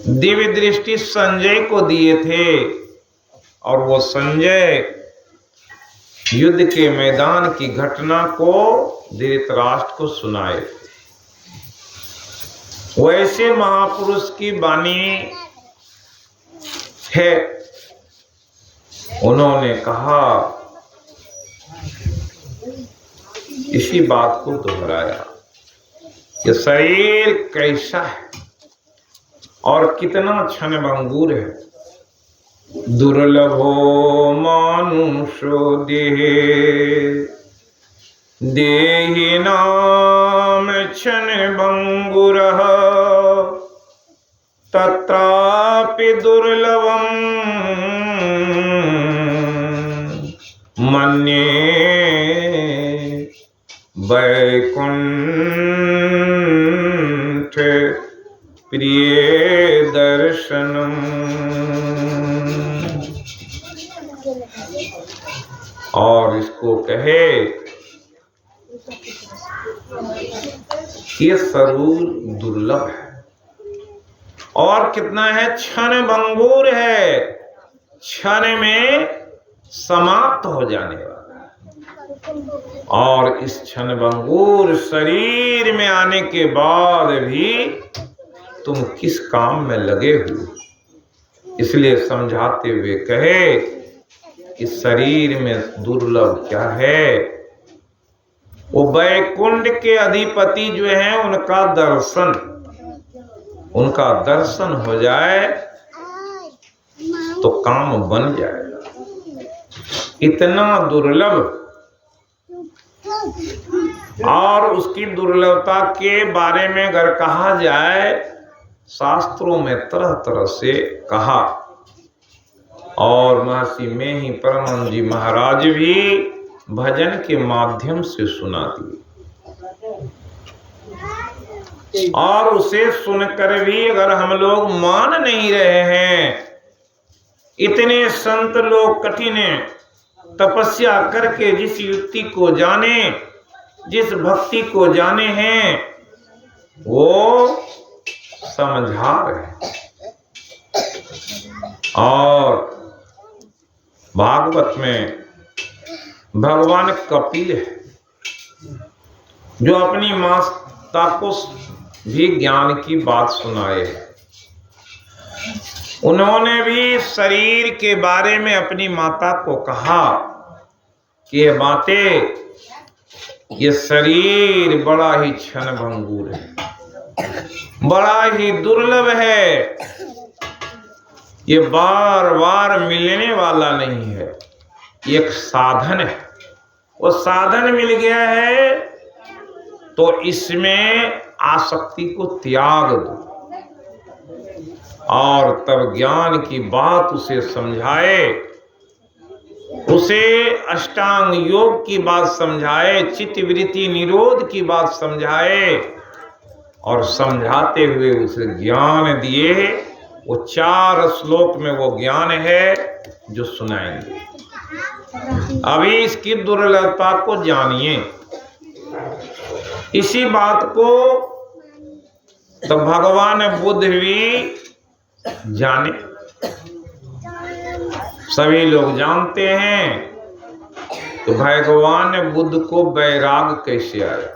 [SPEAKER 1] दिव्य दृष्टि संजय को दिए थे और वो संजय युद्ध के मैदान की घटना को धृतराष्ट्र को सुनाए। वैसे महापुरुष की वाणी है। उन्होंने कहा, इसी बात को दोहराया कि शरीर कैसा है और कितना क्षणभंगुर है। दुर्लभो मानुषो देहे देहि नाम क्षणभंगुरः तत्रापि दुर्लभं मन्ये वैकुंठ प्रिय दर्शनम। और इसको कहे कि ये स्वरूप दुर्लभ है और कितना है, क्षण भंगुर है, क्षण में समाप्त हो जाने वाला है। और इस क्षण भंगुर शरीर में आने के बाद भी तुम किस काम में लगे हो। इसलिए समझाते हुए कहे कि शरीर में दुर्लभ क्या है, वो वैकुंठ के अधिपति जो हैं उनका दर्शन हो जाए तो काम बन जाएगा। इतना दुर्लभ। और उसकी दुर्लभता के बारे में अगर कहा जाए, शास्त्रों में तरह तरह से कहा। और महर्षि में ही परमानंद जी महाराज भी भजन के माध्यम से सुनाती। और उसे सुनकर भी अगर हम लोग मान नहीं रहे हैं, इतने संत लोग कठिन तपस्या करके जिस युक्ति को जाने, जिस भक्ति को जाने हैं, वो समझा रहे। और भागवत में भगवान कपिल है, जो अपनी माता को भी ज्ञान की बात सुनाए। उन्होंने भी शरीर के बारे में अपनी माता को कहा कि ये बातें, ये शरीर बड़ा ही क्षणभंगुर है, बड़ा ही दुर्लभ है, ये बार बार मिलने वाला नहीं है, एक साधन है। वो साधन मिल गया है तो इसमें आसक्ति को त्याग दो। और तब ज्ञान की बात उसे समझाए, उसे अष्टांग योग की बात समझाए, चित्तवृत्ति निरोध की बात समझाए। और समझाते हुए उसे ज्ञान दिए। वो 4 श्लोक में वो ज्ञान है जो सुनाएंगे। अभी इसकी दुर्लभता को जानिए। इसी बात को तो भगवान बुद्ध भी जाने, सभी लोग जानते हैं। तो भगवान बुद्ध को वैराग कैसे आया?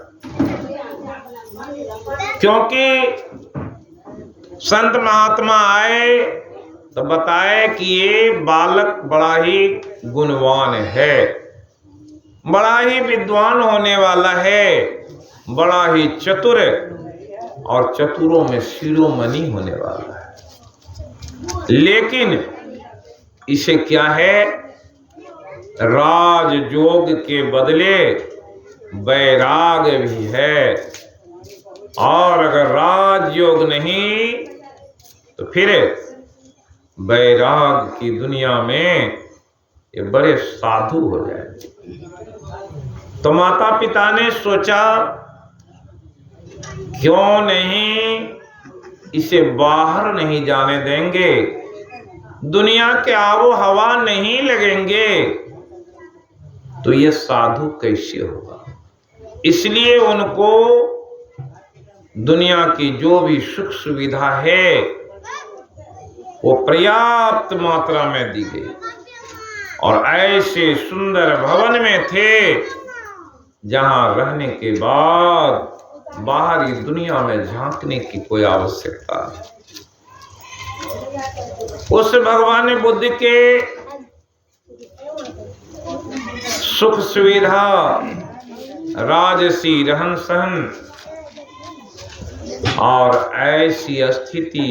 [SPEAKER 1] क्योंकि संत महात्मा आए तो बताए कि ये बालक बड़ा ही गुणवान है, बड़ा ही विद्वान होने वाला है, बड़ा ही चतुर और चतुरों में शिरोमणि होने वाला है। लेकिन इसे क्या है, राजयोग के बदले वैराग भी है। और अगर राजयोग नहीं तो फिर वैराग की दुनिया में ये बड़े साधु हो जाएंगे। तो माता पिता ने सोचा क्यों नहीं इसे बाहर नहीं जाने देंगे, दुनिया के आबो हवा नहीं लगेंगे तो ये साधु कैसे होगा। इसलिए उनको दुनिया की जो भी सुख सुविधा है वो पर्याप्त मात्रा में दी गई, और ऐसे सुंदर भवन में थे जहां रहने के बाद बाहरी दुनिया में झांकने की कोई आवश्यकता नहीं। उस भगवान बुद्ध के सुख सुविधा, राजसी रहन सहन और ऐसी स्थिति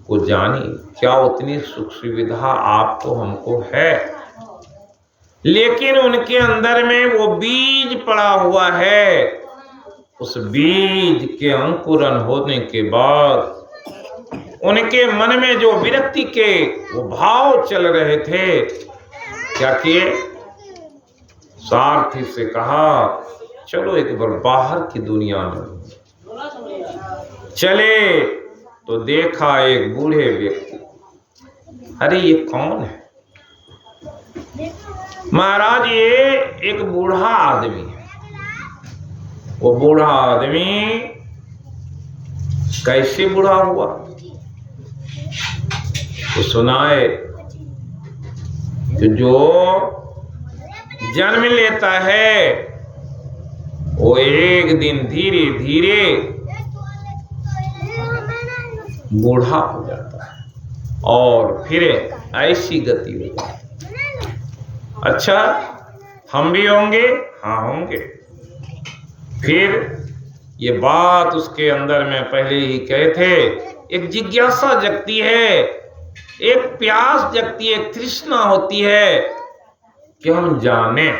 [SPEAKER 1] को जानी, क्या उतनी सुख सुविधा आपको हमको है? लेकिन उनके अंदर में वो बीज पड़ा हुआ है। उस बीज के अंकुरन होने के बाद उनके मन में जो विरक्ति के वो भाव चल रहे थे, क्या किए? सारथी से कहा, चलो एक बार बाहर की दुनिया में चले। तो देखा एक बूढ़े व्यक्ति। अरे ये कौन है? महाराज ये एक बूढ़ा आदमी है। वो बूढ़ा आदमी कैसे बूढ़ा हुआ? तो सुनाए कि जो जन्म लेता है वो एक दिन धीरे धीरे बूढ़ा हो जाता है और फिर ऐसी गति हो जाती है। अच्छा, हम भी होंगे? हाँ होंगे। फिर ये बात उसके अंदर में पहले ही कहे थे, एक जिज्ञासा जगती है, एक प्यास जगती है, एक तृष्णा होती है कि हम जाने,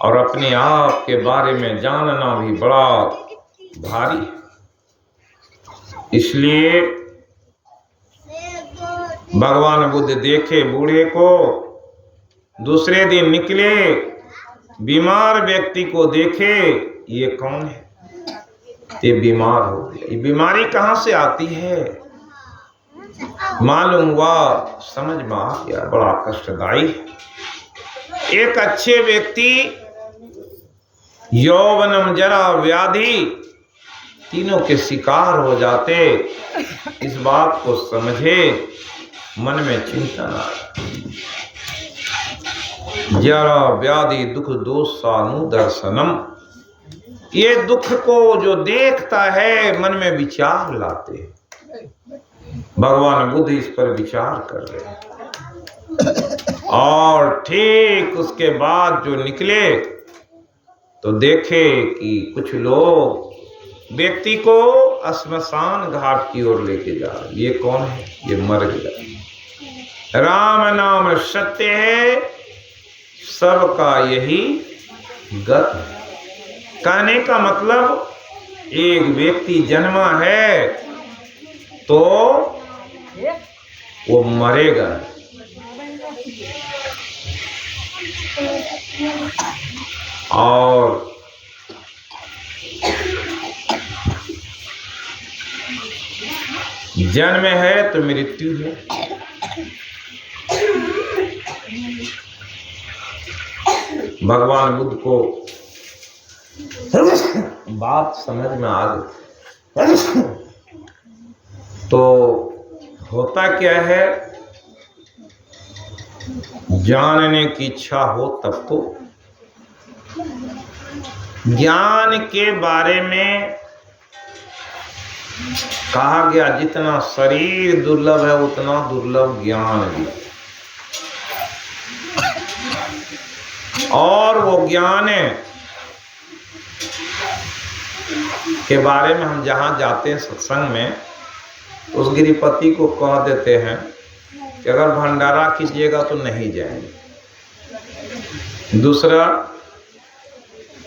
[SPEAKER 1] और अपने आप के बारे में जानना भी बड़ा भारी है। इसलिए भगवान बुद्ध देखे बूढ़े को, दूसरे दिन निकले, बीमार व्यक्ति को देखे, ये कौन है? ये बीमार हो गया। ये बीमारी कहाँ से आती है मालूम हुआ, समझ में आ गया, बड़ा कष्टदायी है। एक अच्छे व्यक्ति यौवनम जरा व्याधि तीनों के शिकार हो जाते, इस बात को समझे, मन में चिंतन आया। जरा व्याधि दुख दोषानु दर्शनम, ये दुख को जो देखता है मन में विचार लाते। भगवान बुद्ध इस पर विचार कर रहे, और ठीक उसके बाद जो निकले तो देखे कि कुछ लोग व्यक्ति को श्मशान घाट की ओर लेके जा रहे। ये कौन है? ये मर गया। राम नाम सत्य है, सबका यही गत है। कहने का मतलब, एक व्यक्ति जन्मा है तो वो मरेगा। और जन्म है तो मृत्यु है। भगवान बुद्ध को बात समझ में आ गई। तो होता क्या है, जानने की इच्छा हो तब तो ज्ञान के बारे में कहा गया, जितना शरीर दुर्लभ है उतना दुर्लभ ज्ञान भी। और वो ज्ञान के बारे में हम जहाँ जाते हैं सत्संग में, उस गिरिपति को कह देते हैं कि अगर भंडारा कीजिएगा तो नहीं जाएंगे। दूसरा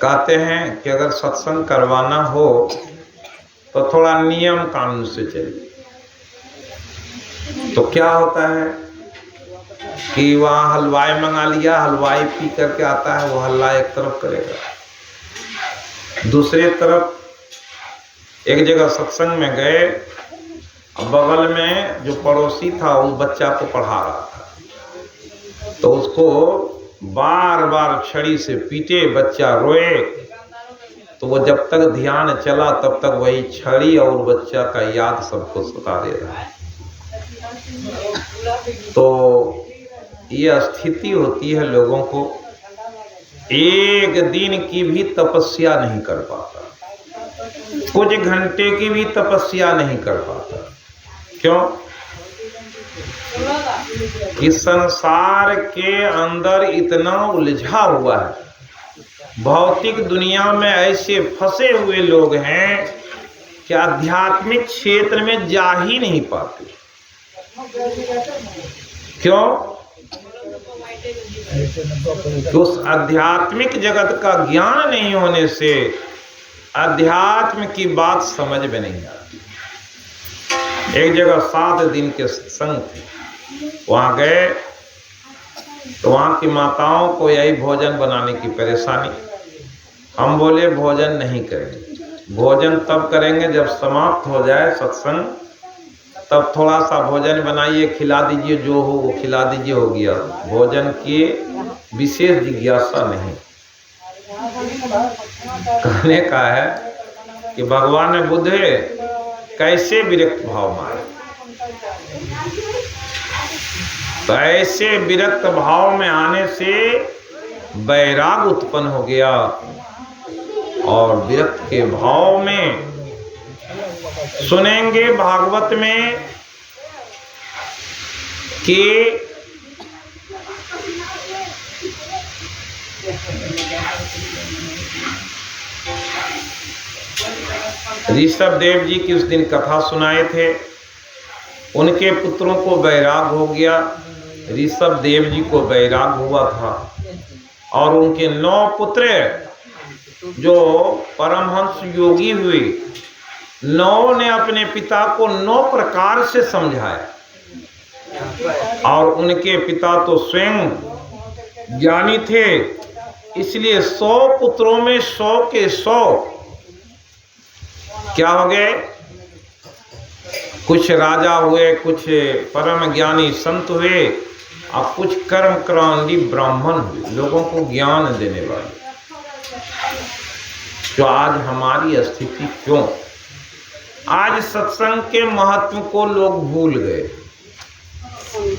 [SPEAKER 1] कहते हैं कि अगर सत्संग करवाना हो तो थोड़ा नियम कानून से चलिए। तो क्या होता है कि वहाँ हलवाई मंगा लिया, हलवाई पी करके आता है, वो हल्ला एक तरफ करेगा। दूसरे तरफ एक जगह सत्संग में गए, बगल में जो पड़ोसी था उस बच्चा को पढ़ा रहा था, तो उसको बार बार छड़ी से पीटे, बच्चा रोए, तो वो जब तक ध्यान चला तब तक वही छड़ी और बच्चा का याद सबको सता दे रहा है। तो ये स्थिति होती है लोगों को, एक दिन की भी तपस्या नहीं कर पाता, कुछ घंटे की भी तपस्या नहीं कर पाता। क्यों? कि संसार के अंदर इतना उलझा हुआ है, भौतिक दुनिया में ऐसे फंसे हुए लोग हैं कि आध्यात्मिक क्षेत्र में जा ही नहीं पाते। क्यों? तो उस आध्यात्मिक जगत का ज्ञान नहीं होने से अध्यात्म की बात समझ में नहीं आती। एक जगह 7 दिन के सत्संग थे, वहां गए तो वहां की माताओं को यही भोजन बनाने की परेशानी। हम बोले भोजन नहीं करेंगे, भोजन तब करेंगे जब समाप्त हो जाए सत्संग, तब थोड़ा सा भोजन बनाइए, खिला दीजिए, जो हो वो खिला दीजिए, हो गया। भोजन की विशेष जिज्ञासा नहीं। कहने का है कि भगवान ने बुद्ध कैसे विरक्त भाव में आए, तो ऐसे विरक्त भाव में आने से वैराग उत्पन्न हो गया, और विरक्त के भाव में सुनेंगे भागवत में कि ऋषभ देव जी की उस दिन कथा सुनाए थे, उनके पुत्रों को वैराग हो गया, ऋषभ देव जी को वैराग हुआ था, और उनके 9 पुत्र जो परमहंस योगी हुए, 9 ने अपने पिता को 9 प्रकार से समझाया, और उनके पिता तो स्वयं ज्ञानी थे, इसलिए 100 पुत्रों में 100 के 100 क्या हो गए, कुछ राजा हुए, कुछ परम ज्ञानी संत हुए, और कुछ कर्म क्रांति ब्राह्मण हुए, लोगों को ज्ञान देने वाले। तो आज हमारी स्थिति क्यों? आज सत्संग के महत्व को लोग भूल गए,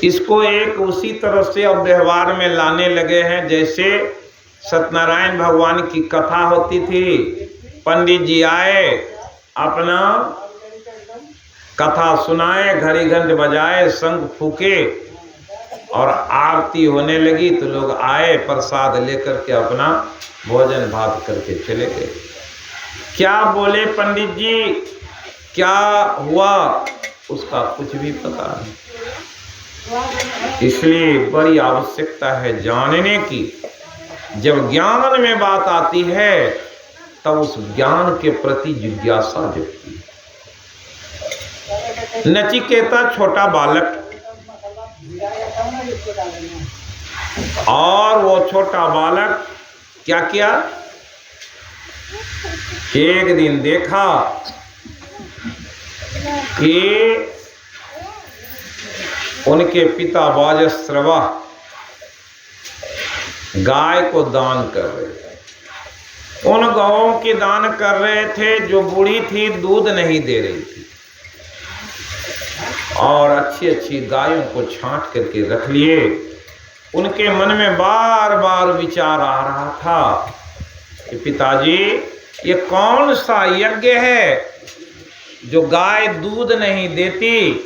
[SPEAKER 1] इसको एक उसी तरह से अब व्यवहार में लाने लगे हैं जैसे सत्यनारायण भगवान की कथा होती थी, पंडित जी आए, अपना कथा सुनाए, घड़ी घंट बजाए, शंख फूके, और आरती होने लगी तो लोग आए, प्रसाद लेकर के अपना भोजन भात करके चले गए। क्या बोले पंडित जी, क्या हुआ, उसका कुछ भी पता नहीं। इसलिए बड़ी आवश्यकता है जानने की। जब ज्ञान में बात आती है तब उस ज्ञान के प्रति जिज्ञासा जगती है। नचिकेता छोटा बालक, और वो छोटा बालक क्या किया, एक दिन देखा कि उनके पिता वाजश्रवा गाय को दान कर रहे थे। उन गौओं की दान कर रहे थे जो बूढ़ी थी, दूध नहीं दे रही थी, और अच्छी अच्छी गायों को छांट करके रख लिए। उनके मन में बार बार विचार आ रहा था कि पिताजी ये कौन सा यज्ञ है जो गाय दूध नहीं देती,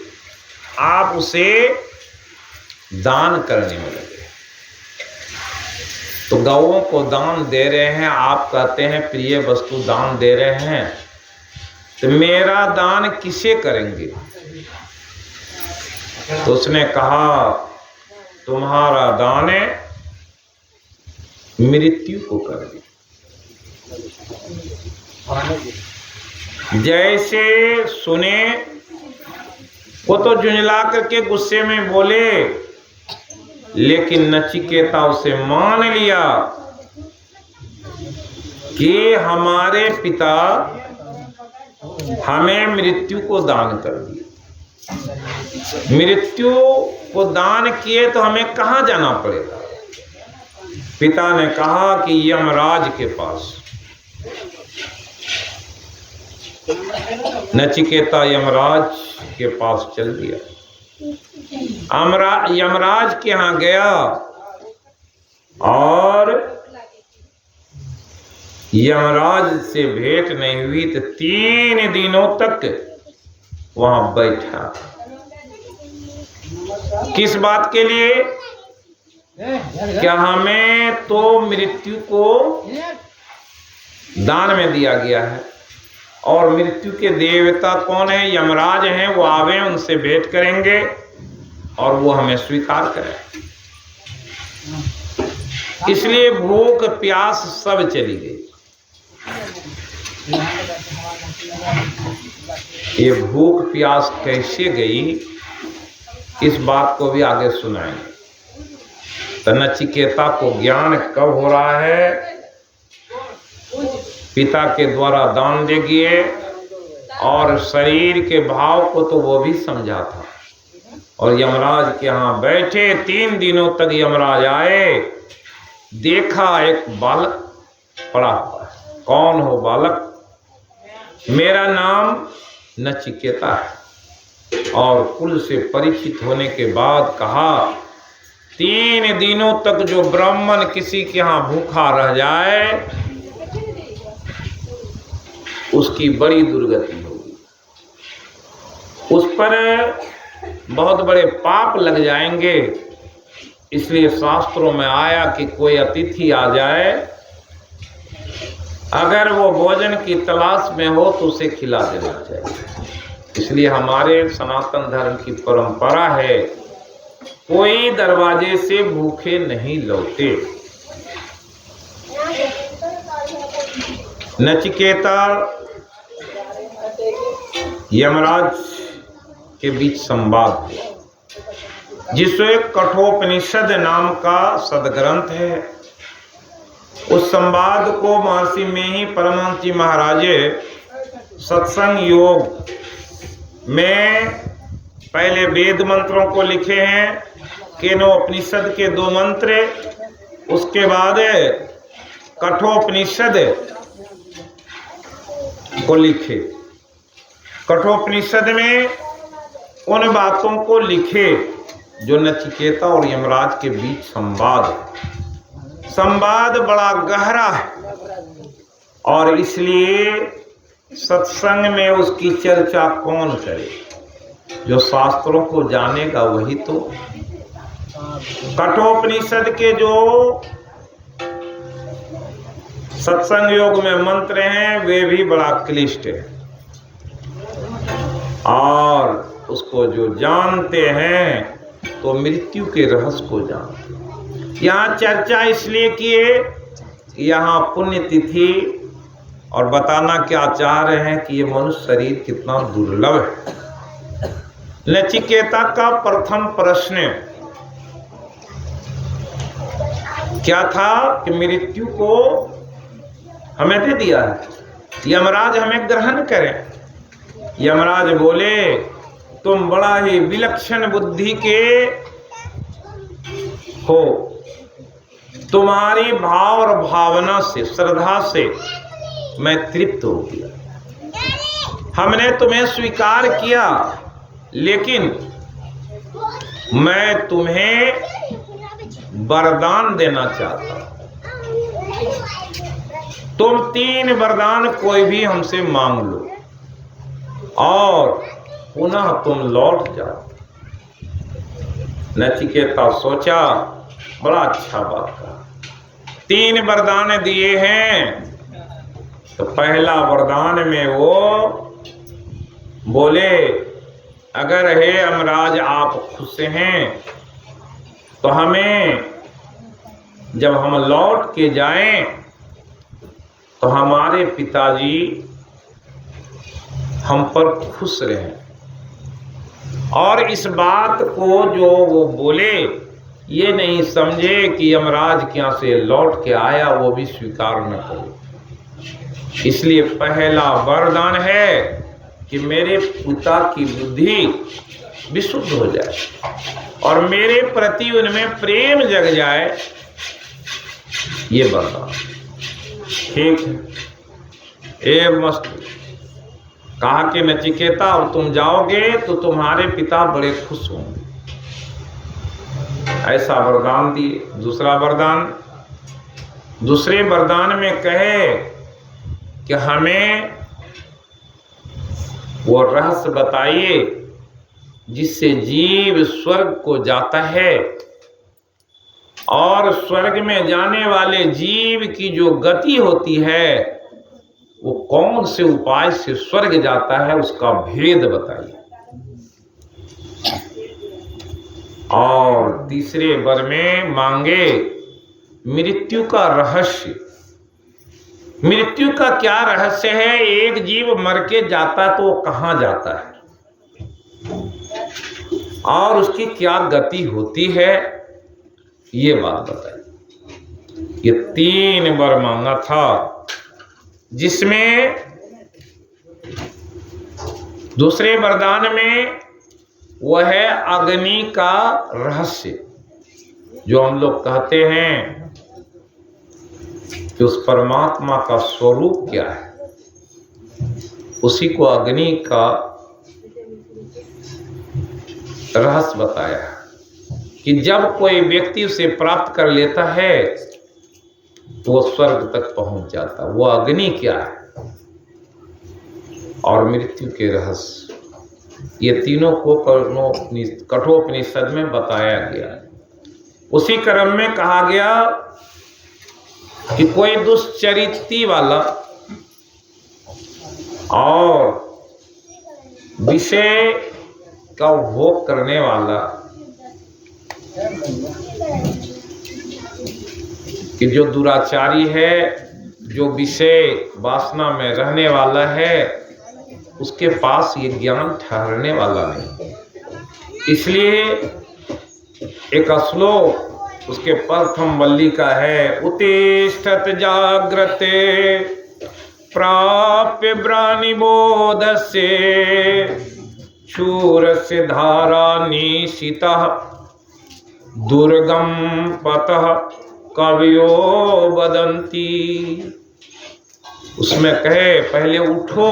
[SPEAKER 1] आप उसे दान करने में लगे। तो गौओं को दान दे रहे हैं, आप कहते हैं प्रिय वस्तु दान दे रहे हैं, तो मेरा दान किसे करेंगे? तो उसने कहा तुम्हारा दान मृत्यु को कर दी। जैसे सुने वो तो झुंझला करके गुस्से में बोले, लेकिन नचिकेता उसे मान लिया कि हमारे पिता हमें मृत्यु को दान कर दिया। मृत्यु को दान किए तो हमें कहाँ जाना पड़ेगा? पिता ने कहा कि यमराज के पास। नचिकेता यमराज के पास चल दिया। यमराज के यहाँ गया और यमराज से भेंट नहीं हुई तो 3 दिनों तक वहां बैठा। किस बात के लिए? क्या हमें तो मृत्यु को दान में दिया गया है और मृत्यु के देवता कौन है? यमराज हैं। वो आवे, उनसे भेंट करेंगे और वो हमें स्वीकार करें। इसलिए भूख प्यास सब चली गई। ये भूख प्यास कैसे गई, इस बात को भी आगे सुनाएंगे। तो नचिकेता को ज्ञान कब हो रहा है? पिता के द्वारा दान दे दिए और शरीर के भाव को तो वो भी समझा था। और यमराज के यहाँ बैठे 3 दिनों तक यमराज आए, देखा एक बालक पड़ा हुआ है। कौन हो बालक? मेरा नाम नचिकेता है। और कुल से परिचित होने के बाद कहा 3 दिनों तक जो ब्राह्मण किसी के यहाँ भूखा रह जाए उसकी बड़ी दुर्गति होगी, उस पर बहुत बड़े पाप लग जाएंगे। इसलिए शास्त्रों में आया कि कोई अतिथि आ जाए, अगर वो भोजन की तलाश में हो तो उसे खिला देना चाहिए। इसलिए हमारे सनातन धर्म की परंपरा है, कोई दरवाजे से भूखे नहीं लौटे। नचिकेता यमराज के बीच संवाद हुआ, जिसमें कठोपनिषद नाम का सदग्रंथ है। उस संवाद को महर्षि में ही परमहंस जी महाराज सत्संग योग में पहले वेद मंत्रों को लिखे हैं, केनोपनिषद के 2 मंत्र, उसके बाद कठोपनिषद को लिखे। कठोपनिषद में उन बातों को लिखे जो नचिकेता और यमराज के बीच संवाद बड़ा गहरा है और इसलिए सत्संग में उसकी चर्चा कौन करे? जो शास्त्रों को जानेगा वही तो। कठोपनिषद के जो सत्संग योग में मंत्र हैं वे भी बड़ा क्लिष्ट है और उसको जो जानते हैं तो मृत्यु के रहस्य को जानते। यहाँ चर्चा इसलिए किए, यहाँ पुण्यतिथि और बताना क्या चाह रहे हैं कि ये मनुष्य शरीर कितना दुर्लभ है। नचिकेता का प्रथम प्रश्न क्या था कि मृत्यु को हमें दे दिया है, यमराज हमें ग्रहण करें। यमराज बोले तुम बड़ा ही विलक्षण बुद्धि के हो, तुम्हारी भाव और भावना से, श्रद्धा से मैं तृप्त हो गया। हमने तुम्हें स्वीकार किया, लेकिन मैं तुम्हें वरदान देना चाहता हूं। तुम 3 वरदान कोई भी हमसे मांग लो और पुनः तुम लौट जाओ। नचिकेता सोचा बड़ा अच्छा बात कहा। 3 वरदान दिए हैं। तो पहला वरदान में वो बोले अगर हे यमराज आप खुश हैं तो हमें जब हम लौट के जाएं तो हमारे पिताजी हम पर खुश रहें। और इस बात को जो वो बोले ये नहीं समझे कि यमराज के यहाँ से लौट के आया वो भी स्वीकार न करे। इसलिए पहला वरदान है कि मेरे पिता की बुद्धि विशुद्ध हो जाए और मेरे प्रति उनमें प्रेम जग जाए ये वरदान। ठीक है, ए मस्त। कहा कि नचिकेता अब तुम जाओगे तो तुम्हारे पिता बड़े खुश होंगे, ऐसा वरदान दिए। दूसरा वरदान, दूसरे वरदान में कहे कि हमें वो रहस्य बताइए जिससे जीव स्वर्ग को जाता है और स्वर्ग में जाने वाले जीव की जो गति होती है वो कौन से उपाय से स्वर्ग जाता है, उसका भेद बताइए। और तीसरे वर में मांगे मृत्यु का रहस्य। मृत्यु का क्या रहस्य है? एक जीव मर के जाता तो वो कहां जाता है और उसकी क्या गति होती है, ये बात बताइए। ये 3 वर मांगा था, जिसमें दूसरे वरदान में वह है अग्नि का रहस्य, जो हम लोग कहते हैं कि उस परमात्मा का स्वरूप क्या है, उसी को अग्नि का रहस्य बताया कि जब कोई व्यक्ति उसे प्राप्त कर लेता है तो वो स्वर्ग तक पहुंच जाता। वो अग्नि क्या है और मृत्यु के रहस्य, ये तीनों को कठोपनिषद में बताया गया। उसी क्रम में कहा गया कि कोई दुष्चरित्री वाला और विषय का भोग करने वाला, कि जो दुराचारी है, जो विषय वासना में रहने वाला है, उसके पास ये ज्ञान ठहरने वाला नहीं। इसलिए एक श्लोक उसके प्रथम वल्ली का है, उत्तिष्ठत जाग्रते प्राप्य ब्रानिबोधस्य शूरस्य धारा निशितः दुर्गम पतः कवियो वदन्ति। उसमें कहे पहले उठो,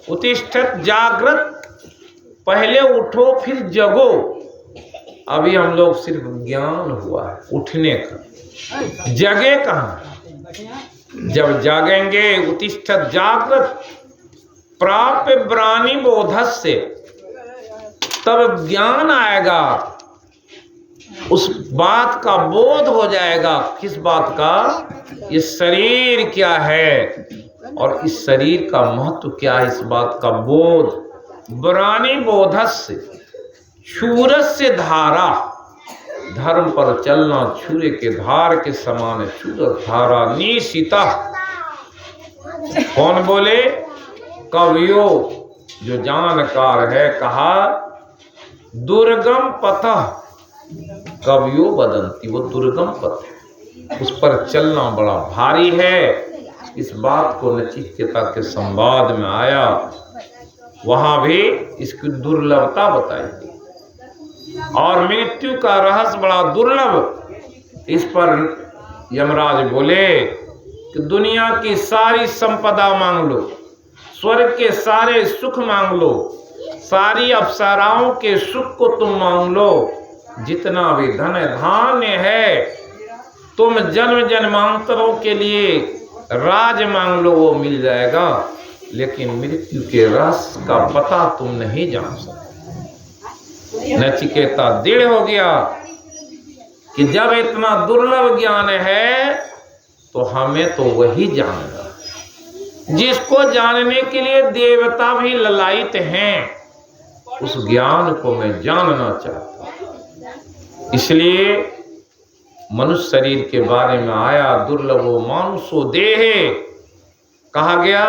[SPEAKER 1] उत्तिष्ठत जागृत, पहले उठो फिर जगो। अभी हम लोग सिर्फ ज्ञान हुआ है उठने का, जगे कहाँ? जब जागेंगे, उत्तिष्ठत जागृत प्राप्य ब्रानि बोधस्य, तब ज्ञान आएगा, उस बात का बोध हो जाएगा। किस बात का? ये शरीर क्या है और इस शरीर का महत्व क्या है, इस बात का बोध। ब्रानि बोधस्य शूरस्य धारा, धर्म पर चलना छुरे के धार के समान है। शूर धारा निशिता, कौन बोले? कवियो, जो जानकार है। कहा दुर्गम पथ कवियो वदंती, वो दुर्गम पथ है, उस पर चलना बड़ा भारी है। इस बात को नचिकेता के संवाद में आया, वहां भी इसकी दुर्लभता बताई और मृत्यु का रहस्य बड़ा दुर्लभ। इस पर यमराज बोले कि दुनिया की सारी संपदा मांग लो, स्वर्ग के सारे सुख मांग लो, सारी अप्सराओं के सुख को तुम मांग लो, जितना भी धन धान्य है, तुम जन्म जन्मांतरों के लिए राज मांग लो, वो मिल जाएगा। लेकिन मृत्यु के रहस्य का पता तुम नहीं जान सकते। नचिकेता दृढ़ हो गया कि जब इतना दुर्लभ ज्ञान है तो हमें तो वही जानना, जिसको जानने के लिए देवता भी ललायित हैं, उस ज्ञान को मैं जानना चाहता हूं। इसलिए मनुष्य शरीर के बारे में आया, दुर्लभो मानुषो देहे, कहा गया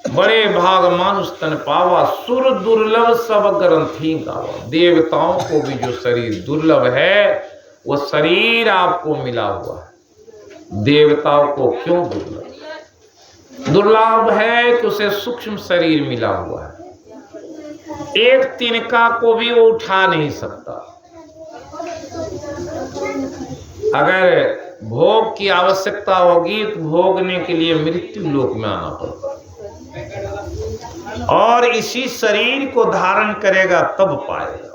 [SPEAKER 1] बड़े भाग मानुष तन पावा, सुर दुर्लभ सब ग्रंथि गावा। देवताओं को भी जो शरीर दुर्लभ है, वो शरीर आपको मिला हुआ है। देवताओं को क्यों दुर्लभ? दुर्लभ है कि उसे सूक्ष्म शरीर मिला हुआ है, एक तिनका को भी वो उठा नहीं सकता। अगर भोग की आवश्यकता होगी तो भोगने के लिए मृत्यु लोक में आना पड़ता है, और इसी शरीर को धारण करेगा तब पाएगा।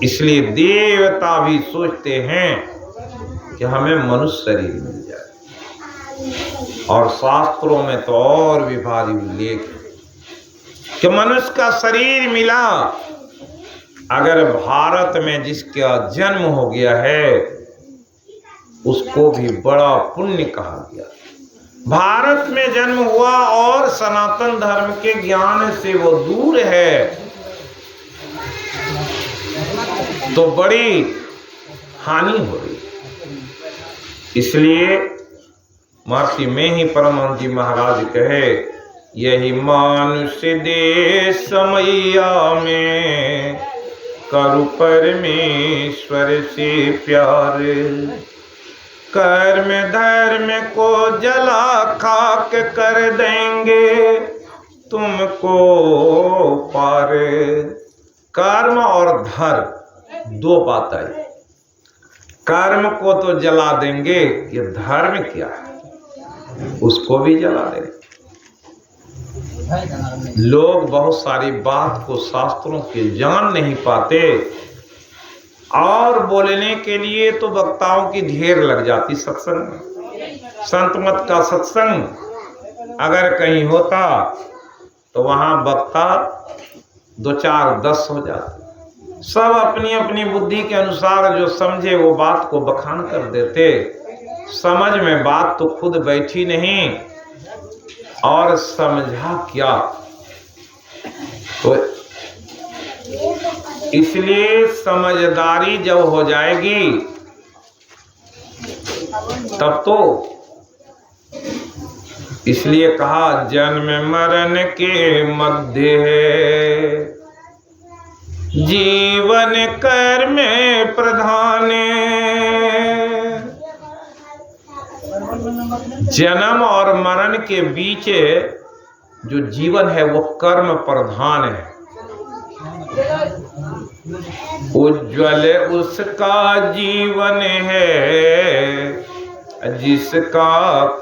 [SPEAKER 1] इसलिए देवता भी सोचते हैं कि हमें मनुष्य शरीर मिल जाए, और शास्त्रों में तो और भी भारी उल्लेख है कि मनुष्य का शरीर मिला। अगर भारत में जिसका जन्म हो गया है उसको भी बड़ा पुण्य कहा गया। भारत में जन्म हुआ और सनातन धर्म के ज्ञान से वो दूर है तो बड़ी हानि हो रही। इसलिए महर्षि में ही परमहंस जी महाराज कहे, यही मानुष्य देश समैया में करु परमेश्वर से प्यार, कर्म धर्म को जला खाक कर देंगे तुमको पार। कर्म और धर्म दो बात आई। कर्म को तो जला देंगे, ये धर्म क्या है उसको भी जला देंगे। लोग बहुत सारी बात को शास्त्रों के जान नहीं पाते, और बोलने के लिए तो वक्ताओं की ढेर लग जाती सत्संग में। संत मत का सत्संग अगर कहीं होता तो वहां वक्ता 2 4 10 हो जाते। सब अपनी अपनी बुद्धि के अनुसार जो समझे वो बात को बखान कर देते। समझ में बात तो खुद बैठी नहीं, और समझा क्या। तो इसलिए समझदारी जब हो जाएगी तब तो, इसलिए कहा जन्म मरण के मध्य है जीवन कर्म प्रधान। जन्म और मरण के बीच जो जीवन है वो कर्म प्रधान है। उज्ज्वल उसका जीवन है जिसका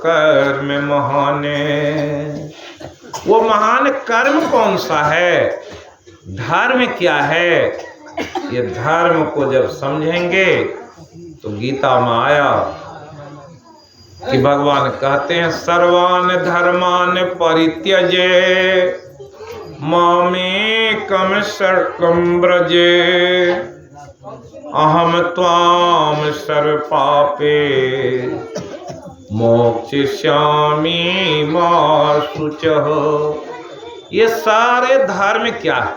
[SPEAKER 1] कर्म महान है। वो महान कर्म कौन सा है, धर्म क्या है, ये धर्म को जब समझेंगे तो गीता में आया कि भगवान कहते हैं सर्वान धर्मान परित्यजे मामेकं शरणं व्रजे अहम त्वाम सर्वपापे मोक्षयिष्यामि मा शुचः। ये सारे धर्म क्या है?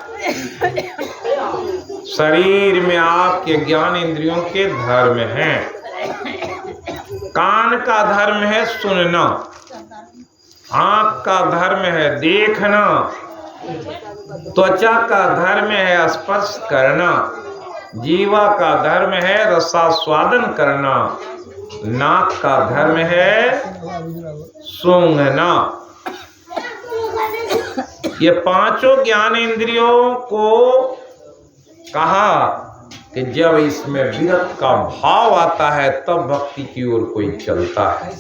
[SPEAKER 1] शरीर में आपके ज्ञान इंद्रियों के धर्म हैं। कान का धर्म है सुनना, आंख का धर्म है देखना, त्वचा का धर्म है स्पर्श करना, जीवा का धर्म है रसास्वादन करना, नाक का धर्म है सूंघना। ये पांचों ज्ञान इंद्रियों को कहा कि जब इसमें विरत का भाव आता है तब भक्ति की ओर कोई चलता है।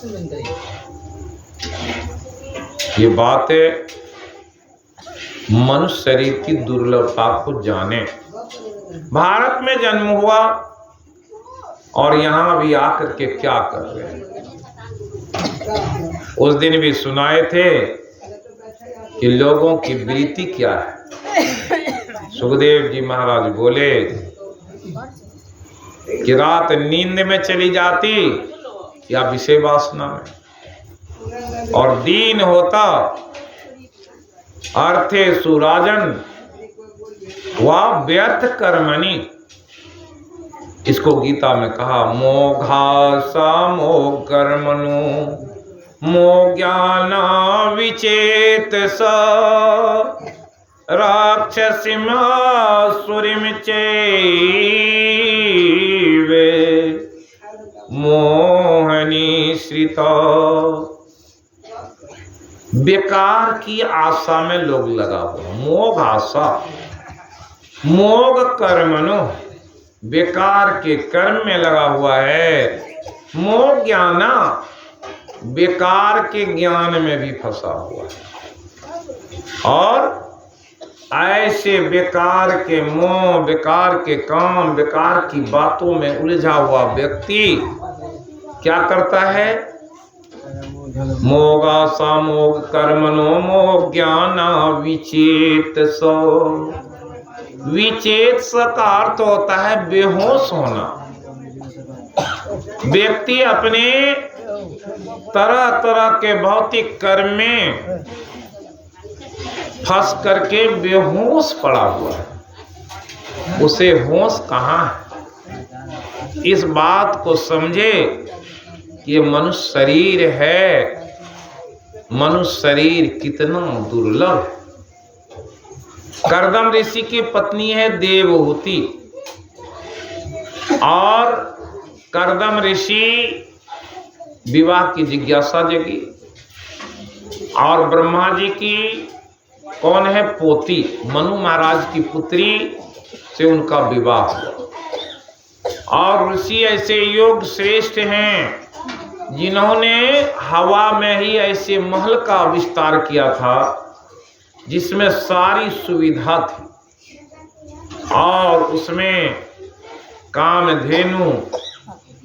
[SPEAKER 1] ये बातें मनुष्य शरीर की दुर्लभता को जाने। भारत में जन्म हुआ और यहाँ भी आकर के क्या कर रहे हैं। उस दिन भी सुनाए थे कि लोगों की वृत्ति क्या है। सुखदेव जी महाराज बोले कि रात नींद में चली जाती या विषय वासना में, और दिन होता अर्थे सुराजन वा व्यर्थ कर्मणि। इसको गीता में कहा मोघा सा मोह कर्मणु मो ज्ञाना विचेत सा राक्षसीमा सुरिम चैवे मोहनी श्रिता। बेकार की आशा में लोग लगा हुआ, मोघ आशा, मोघ कर्मणु बेकार के कर्म में लगा हुआ है, मोह ज्ञान बेकार के ज्ञान में भी फंसा हुआ है। और ऐसे बेकार के मोह, बेकार के काम, बेकार की बातों में उलझा हुआ व्यक्ति क्या करता है? मोगा सामोग कर्मणो मोह ज्ञान विचेत सो। विचेत का अर्थ होता है बेहोश होना। व्यक्ति अपने तरह तरह के भौतिक कर्म में फंस करके बेहोश पड़ा हुआ है, उसे होश कहाँ है? इस बात को समझे कि ये मनुष्य शरीर है, मनुष्य शरीर कितना दुर्लभ है। कर्दम ऋषि की पत्नी है देवहूति, और कर्दम ऋषि विवाह की जिज्ञासा जगी, और ब्रह्मा जी की कौन है पोती, मनु महाराज की पुत्री से उनका विवाह हुआ। और ऋषि ऐसे योग श्रेष्ठ हैं जिन्होंने हवा में ही ऐसे महल का विस्तार किया था जिसमें सारी सुविधा थी, और उसमें कामधेनु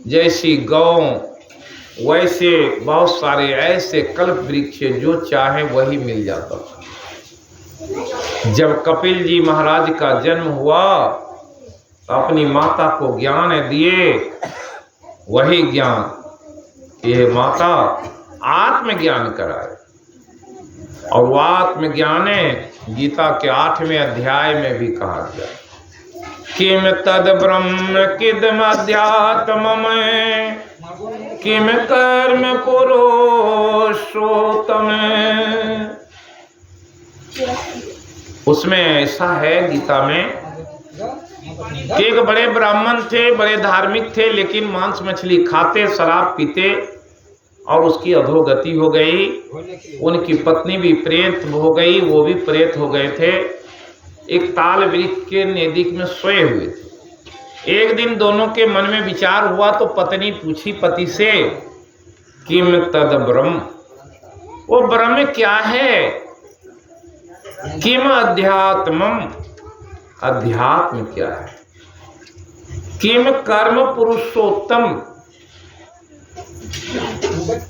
[SPEAKER 1] जैसी गौ, वैसे बहुत सारे ऐसे कल्प वृक्ष जो चाहे वही मिल जाता था। जब कपिल जी महाराज का जन्म हुआ तो अपनी माता को ज्ञान दिए, वही ज्ञान ये माता आत्मज्ञान कराए। और वो आत्मज्ञान गीता के 8वें अध्याय में भी कहा गया, किम तद ब्रह्म किदम अध्यात्मम किम कर्म पुरुषोत्तम। उसमें ऐसा है गीता में कि एक बड़े ब्राह्मण थे, बड़े धार्मिक थे, लेकिन मांस मछली खाते, शराब पीते, और उसकी अधोगति हो गई। उनकी पत्नी भी प्रेत हो गई, वो भी प्रेत हो गए थे। एक ताल वृक्ष के नजदीक में सोए हुए थे। एक दिन दोनों के मन में विचार हुआ तो पत्नी पूछी पति से, किम तद ब्रह्म, वो ब्रह्म क्या है? किम अध्यात्मम, अध्यात्म क्या है? किम कर्म पुरुषोत्तम,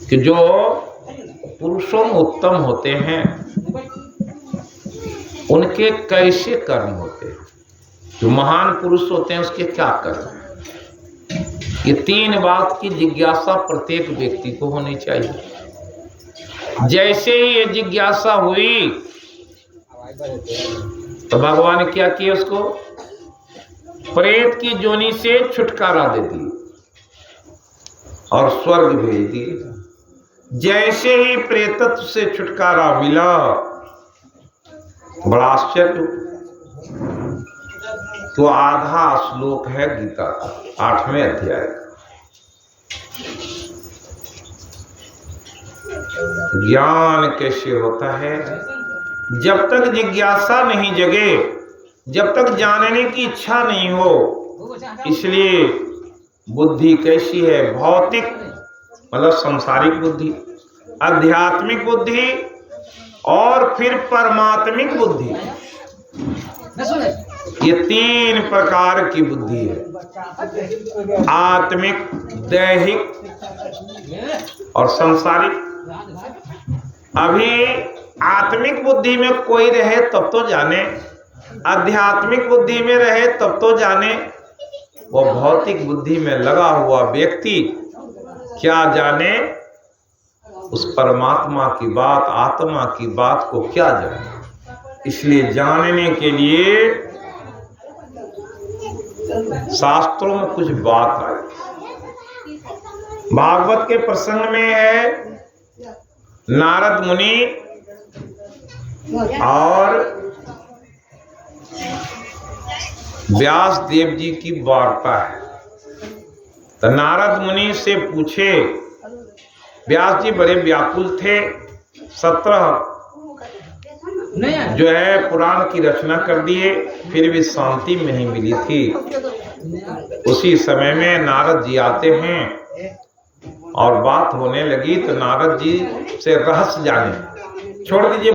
[SPEAKER 1] कि जो पुरुषों में उत्तम होते हैं उनके कैसे कर्म होते हैं? जो महान पुरुष होते हैं उसके क्या कर्म हैं? ये 3 बात की जिज्ञासा प्रत्येक व्यक्ति को होनी चाहिए। जैसे ही ये जिज्ञासा हुई तो भगवान ने क्या किया? उसको प्रेत की जोनी से छुटकारा दे दी और स्वर्ग भेज दिए। जैसे ही प्रेतत्व से छुटकारा मिला, बड़ा आश्चर्य। तो आधा श्लोक है गीता का 8वें अध्याय का। ज्ञान कैसे होता है? जब तक जिज्ञासा नहीं जगे, जब तक जानने की इच्छा नहीं हो। इसलिए बुद्धि कैसी है? भौतिक मतलब सांसारिक बुद्धि, आध्यात्मिक बुद्धि और फिर परमात्मिक बुद्धि। ये 3 प्रकार की बुद्धि है, आत्मिक, दैहिक और सांसारिक। अभी आत्मिक बुद्धि में कोई रहे तब तो जाने, आध्यात्मिक बुद्धि में रहे तब तो जाने। वो भौतिक बुद्धि में लगा हुआ व्यक्ति क्या जाने उस परमात्मा की बात, आत्मा की बात को क्या जाने? इसलिए जानने के लिए शास्त्रों में कुछ बात आई। भागवत के प्रसंग में है, नारद मुनि और व्यास देव जी की वार्ता है। तो नारद मुनि से पूछे, व्यास जी बड़े व्याकुल थे, 17 जो है पुराण की रचना कर दिए, फिर भी शांति नहीं मिली थी। उसी समय में नारद जी आते हैं और बात होने लगी तो नारद जी से रहस्य जाने, छोड़ दीजिए